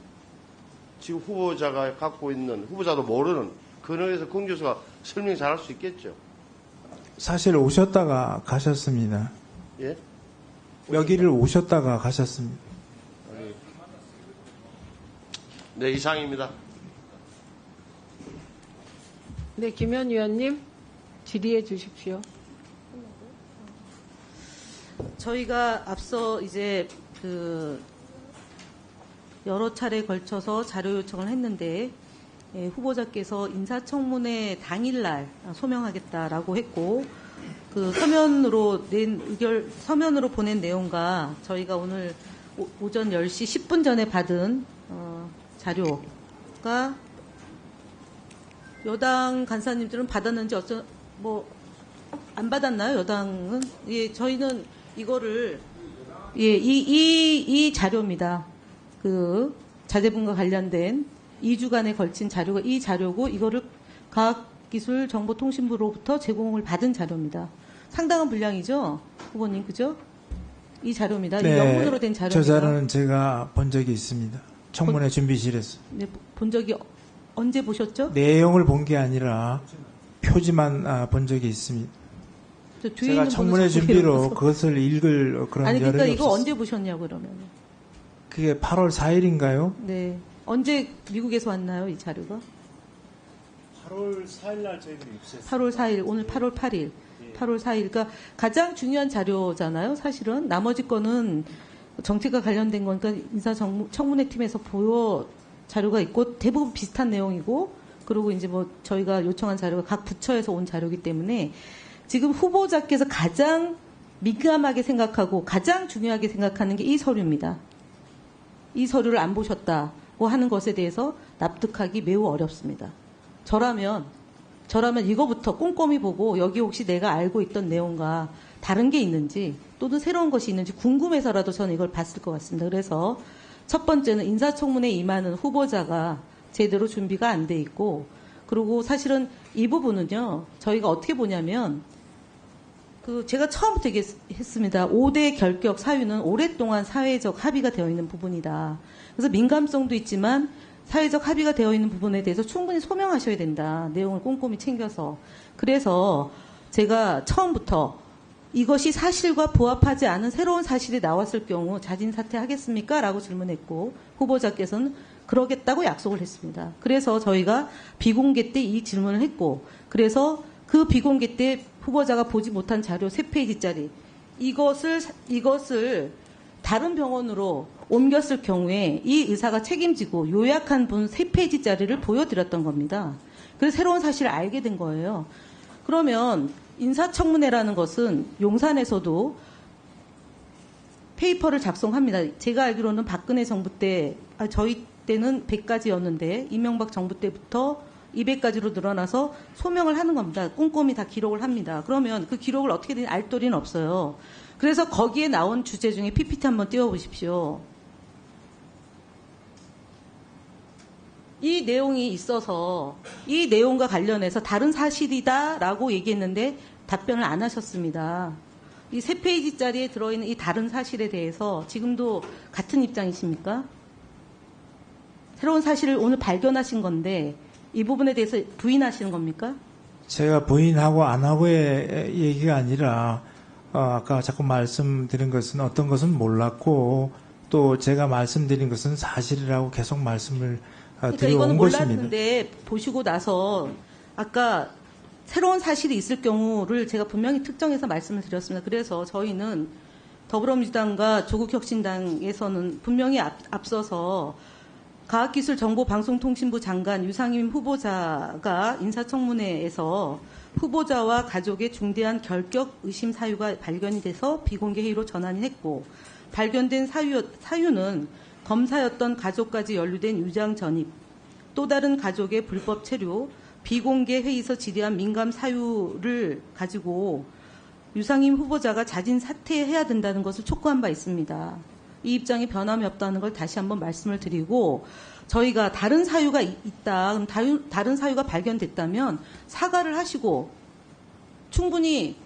지금 후보자가 갖고 있는, 후보자도 모르는 근거에서 권 교수가 설명 잘할 수 있겠죠. 사실 오셨다가 가셨습니다. 예? 여기를 오셨다가 가셨습니다. 네, 이상입니다. 네, 김현 의원님 질의해 주십시오. 저희가 앞서 이제 여러 차례에 걸쳐서 자료 요청을 했는데 후보자께서 인사청문회 당일날 소명하겠다라고 했고 그 서면으로 보낸 내용과 저희가 오늘 오전 10시 10분 전에 받은 자료가 여당 간사님들은 받았는지 안 받았나요? 여당은? 예, 저희는 이거를 이 자료입니다. 그 자제분과 관련된 2주간에 걸친 자료가 이 자료고 이거를 과학기술정보통신부로부터 제공을 받은 자료입니다. 상당한 분량이죠, 후보님, 그죠? 이 자료입니다. 네, 이 영문으로 된 자료입니다. 저 자료는 제가 본 적이 있습니다. 청문회 준비실에서. 네, 본 적이 언제 보셨죠? 내용을 본 게 아니라 표지만 본 적이 있습니다. 제가 청문회 준비로 그것을 읽을 그런 아니 그러니까 여력이 이거 없었어요. 언제 보셨냐고 그러면. 그게 8월 4일인가요? 네. 언제 미국에서 왔나요, 이 자료가? 8월 4일 날 저희들이 입수했어요. 8월 4일, 오늘 8월 8일. 8월 4일. 그러니까 가장 중요한 자료잖아요, 사실은. 나머지 거는 정책과 관련된 거니까 인사청문회 팀에서 자료가 있고 대부분 비슷한 내용이고 그리고 이제 저희가 요청한 자료가 각 부처에서 온 자료이기 때문에 지금 후보자께서 가장 민감하게 생각하고 가장 중요하게 생각하는 게 이 서류입니다. 이 서류를 안 보셨다고 하는 것에 대해서 납득하기 매우 어렵습니다. 저라면 이거부터 꼼꼼히 보고 여기 혹시 내가 알고 있던 내용과 다른 게 있는지 또는 새로운 것이 있는지 궁금해서라도 저는 이걸 봤을 것 같습니다. 그래서 첫 번째는 인사청문회에 임하는 후보자가 제대로 준비가 안 돼 있고, 그리고 사실은 이 부분은요, 저희가 어떻게 보냐면, 제가 처음부터 얘기했습니다. 5대 결격 사유는 오랫동안 사회적 합의가 되어 있는 부분이다. 그래서 민감성도 있지만 사회적 합의가 되어 있는 부분에 대해서 충분히 소명하셔야 된다. 내용을 꼼꼼히 챙겨서. 그래서 제가 처음부터 이것이 사실과 부합하지 않은 새로운 사실이 나왔을 경우 자진 사퇴하겠습니까? 라고 질문했고, 후보자께서는 그러겠다고 약속을 했습니다. 그래서 저희가 비공개 때 이 질문을 했고, 그래서 그 비공개 때 후보자가 보지 못한 자료 3페이지짜리 이것을 다른 병원으로 옮겼을 경우에 이 의사가 책임지고 요약한 분 3페이지짜리를 보여드렸던 겁니다. 그래서 새로운 사실을 알게 된 거예요. 그러면 인사청문회라는 것은 용산에서도 페이퍼를 작성합니다. 제가 알기로는 박근혜 정부 때, 저희 때는 100가지였는데 이명박 정부 때부터 200가지로 늘어나서 소명을 하는 겁니다. 꼼꼼히 다 기록을 합니다. 그러면 그 기록을 어떻게 된 알도리는 없어요. 그래서 거기에 나온 주제 중에 PPT 한번 띄워보십시오. 이 내용이 있어서 이 내용과 관련해서 다른 사실이다라고 얘기했는데 답변을 안 하셨습니다. 이 3페이지짜리에 들어있는 이 다른 사실에 대해서 지금도 같은 입장이십니까? 새로운 사실을 오늘 발견하신 건데 이 부분에 대해서 부인하시는 겁니까? 제가 부인하고 안 하고의 얘기가 아니라 아까 자꾸 말씀드린 것은 어떤 것은 몰랐고 또 제가 말씀드린 것은 사실이라고 계속 말씀을 그러니까 드려온 이거는 것입니다. 몰랐는데 보시고 나서 아까 새로운 사실이 있을 경우를 제가 분명히 특정해서 말씀을 드렸습니다. 그래서 저희는 더불어민주당과 조국혁신당에서는 분명히 앞서서 과학기술정보방송통신부 장관 유상임 후보자가 인사청문회에서 후보자와 가족의 중대한 결격 의심 사유가 발견이 돼서 비공개 회의로 전환이 했고, 발견된 사유는 검사였던 가족까지 연루된 유장 전입, 또 다른 가족의 불법 체류, 비공개 회의에서 질의한 민감 사유를 가지고 유상임 후보자가 자진 사퇴해야 된다는 것을 촉구한 바 있습니다. 이 입장에 변함이 없다는 걸 다시 한번 말씀을 드리고, 저희가 다른 사유가 있다, 그럼 다른 사유가 발견됐다면 사과를 하시고 충분히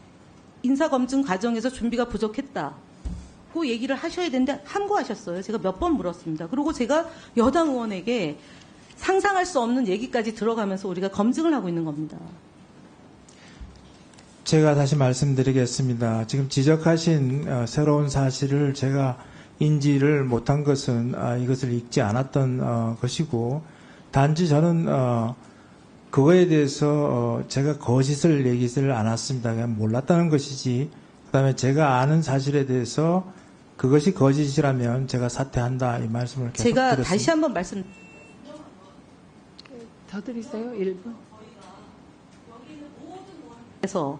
인사검증 과정에서 준비가 부족했다, 그 얘기를 하셔야 되는데 함구하셨어요. 제가 몇 번 물었습니다. 그리고 제가 여당 의원에게 상상할 수 없는 얘기까지 들어가면서 우리가 검증을 하고 있는 겁니다. 제가 다시 말씀드리겠습니다. 지금 지적하신 새로운 사실을 제가 인지를 못한 것은 이것을 읽지 않았던 것이고, 단지 저는 그거에 대해서 제가 거짓을 얘기를 않았습니다. 그냥 몰랐다는 것이지, 그다음에 제가 아는 사실에 대해서 그것이 거짓이라면 제가 사퇴한다, 이 말씀을 계속 제가 드렸습니다. 다시 한번 더 드리세요. 1분. 그래서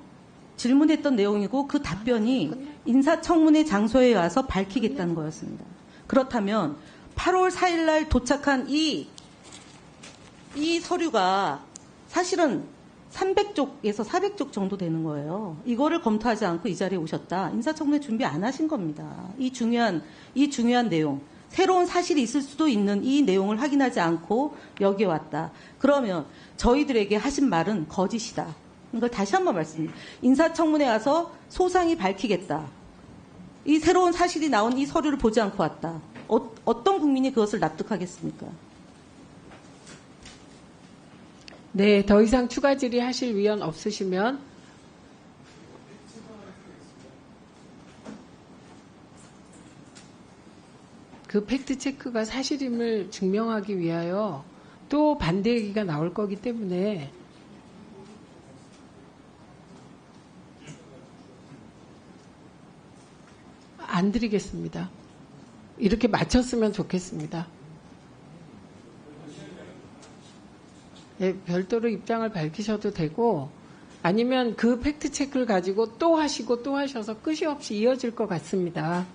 질문했던 내용이고 그 답변이 인사청문회 장소에 와서 밝히겠다는 거였습니다. 그렇다면 8월 4일 날 도착한 이 서류가 사실은 300쪽에서 400쪽 정도 되는 거예요. 이거를 검토하지 않고 이 자리에 오셨다. 인사청문회 준비 안 하신 겁니다. 이 중요한 내용. 새로운 사실이 있을 수도 있는 이 내용을 확인하지 않고 여기에 왔다. 그러면 저희들에게 하신 말은 거짓이다. 이걸 다시 한번 말씀드립니다. 인사청문회 와서 소상히 밝히겠다. 이 새로운 사실이 나온 이 서류를 보지 않고 왔다. 어떤 국민이 그것을 납득하겠습니까? 네, 더 이상 추가 질의하실 위원 없으시면 그 팩트체크가 사실임을 증명하기 위하여 또 반대 얘기가 나올 거기 때문에 안 드리겠습니다. 이렇게 마쳤으면 좋겠습니다. 네, 별도로 입장을 밝히셔도 되고, 아니면 그 팩트체크를 가지고 또 하시고 또 하셔서 끝이 없이 이어질 것 같습니다.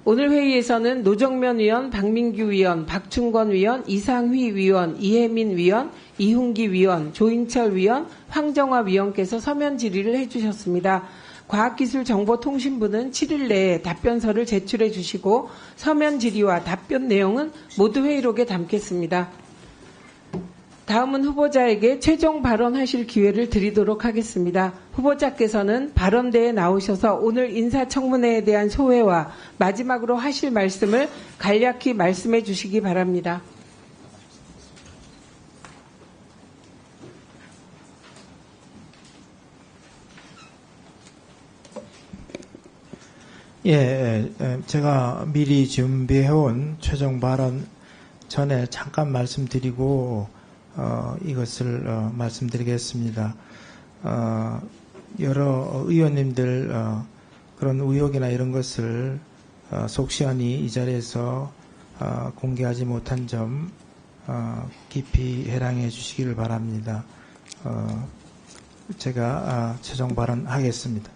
오늘 회의에서는 노정면 위원, 박민규 위원, 박충권 위원, 이상휘 위원, 이혜민 위원, 이훈기 위원, 조인철 위원, 황정화 위원께서 서면 질의를 해주셨습니다. 과학기술정보통신부는 7일 내에 답변서를 제출해 주시고 서면 질의와 답변 내용은 모두 회의록에 담겠습니다. 다음은 후보자에게 최종 발언하실 기회를 드리도록 하겠습니다. 후보자께서는 발언대에 나오셔서 오늘 인사청문회에 대한 소회와 마지막으로 하실 말씀을 간략히 말씀해 주시기 바랍니다. 제가 미리 준비해온 최종 발언 전에 잠깐 말씀드리고 이것을 말씀드리겠습니다. 여러 의원님들 그런 의혹이나 이런 것을 속 시원히 이 자리에서 공개하지 못한 점 깊이 해랑해 주시기를 바랍니다. 제가 최종 발언하겠습니다.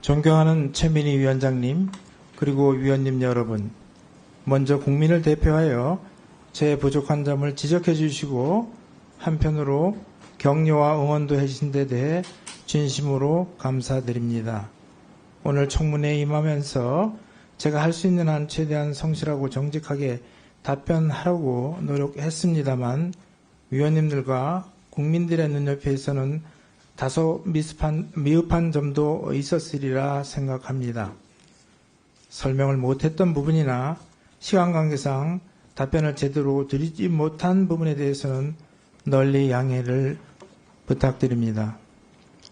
존경하는 최민희 위원장님, 그리고 위원님 여러분, 먼저 국민을 대표하여 제 부족한 점을 지적해 주시고 한편으로 격려와 응원도 해주신 데 대해 진심으로 감사드립니다. 오늘 청문회에 임하면서 제가 할 수 있는 한 최대한 성실하고 정직하게 답변하려고 노력했습니다만 위원님들과 국민들의 눈높이에서는 다소 미흡한 점도 있었으리라 생각합니다. 설명을 못했던 부분이나 시간 관계상 답변을 제대로 드리지 못한 부분에 대해서는 널리 양해를 부탁드립니다.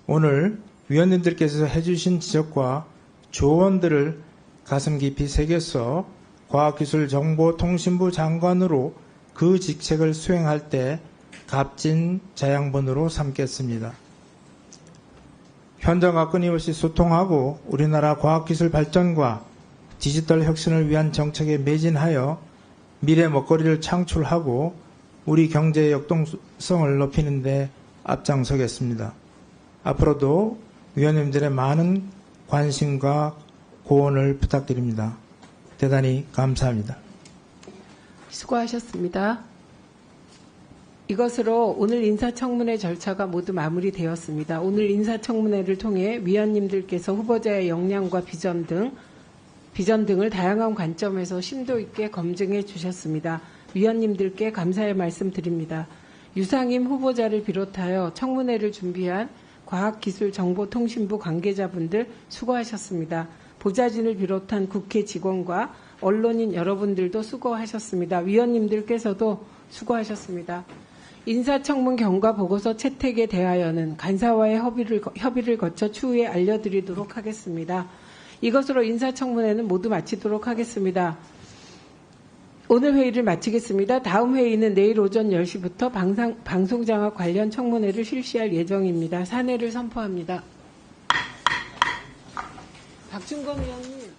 오늘 위원님들께서 해주신 지적과 조언들을 가슴 깊이 새겨서 과학기술정보통신부 장관으로 그 직책을 수행할 때 값진 자양분으로 삼겠습니다. 현장과 끊임없이 소통하고 우리나라 과학기술 발전과 디지털 혁신을 위한 정책에 매진하여 미래 먹거리를 창출하고 우리 경제의 역동성을 높이는 데 앞장서겠습니다. 앞으로도 위원님들의 많은 관심과 고언을 부탁드립니다. 대단히 감사합니다. 수고하셨습니다. 이것으로 오늘 인사청문회 절차가 모두 마무리되었습니다. 오늘 인사청문회를 통해 위원님들께서 후보자의 역량과 비전 등을 다양한 관점에서 심도 있게 검증해 주셨습니다. 위원님들께 감사의 말씀 드립니다. 유상임 후보자를 비롯하여 청문회를 준비한 과학기술정보통신부 관계자분들 수고하셨습니다. 보좌진을 비롯한 국회 직원과 언론인 여러분들도 수고하셨습니다. 위원님들께서도 수고하셨습니다. 인사청문 경과 보고서 채택에 대하여는 간사와의 협의를 거쳐 추후에 알려드리도록 하겠습니다. 이것으로 인사청문회는 모두 마치도록 하겠습니다. 오늘 회의를 마치겠습니다. 다음 회의는 내일 오전 10시부터 방송장악 관련 청문회를 실시할 예정입니다. 사내를 선포합니다. 박충건 의원님.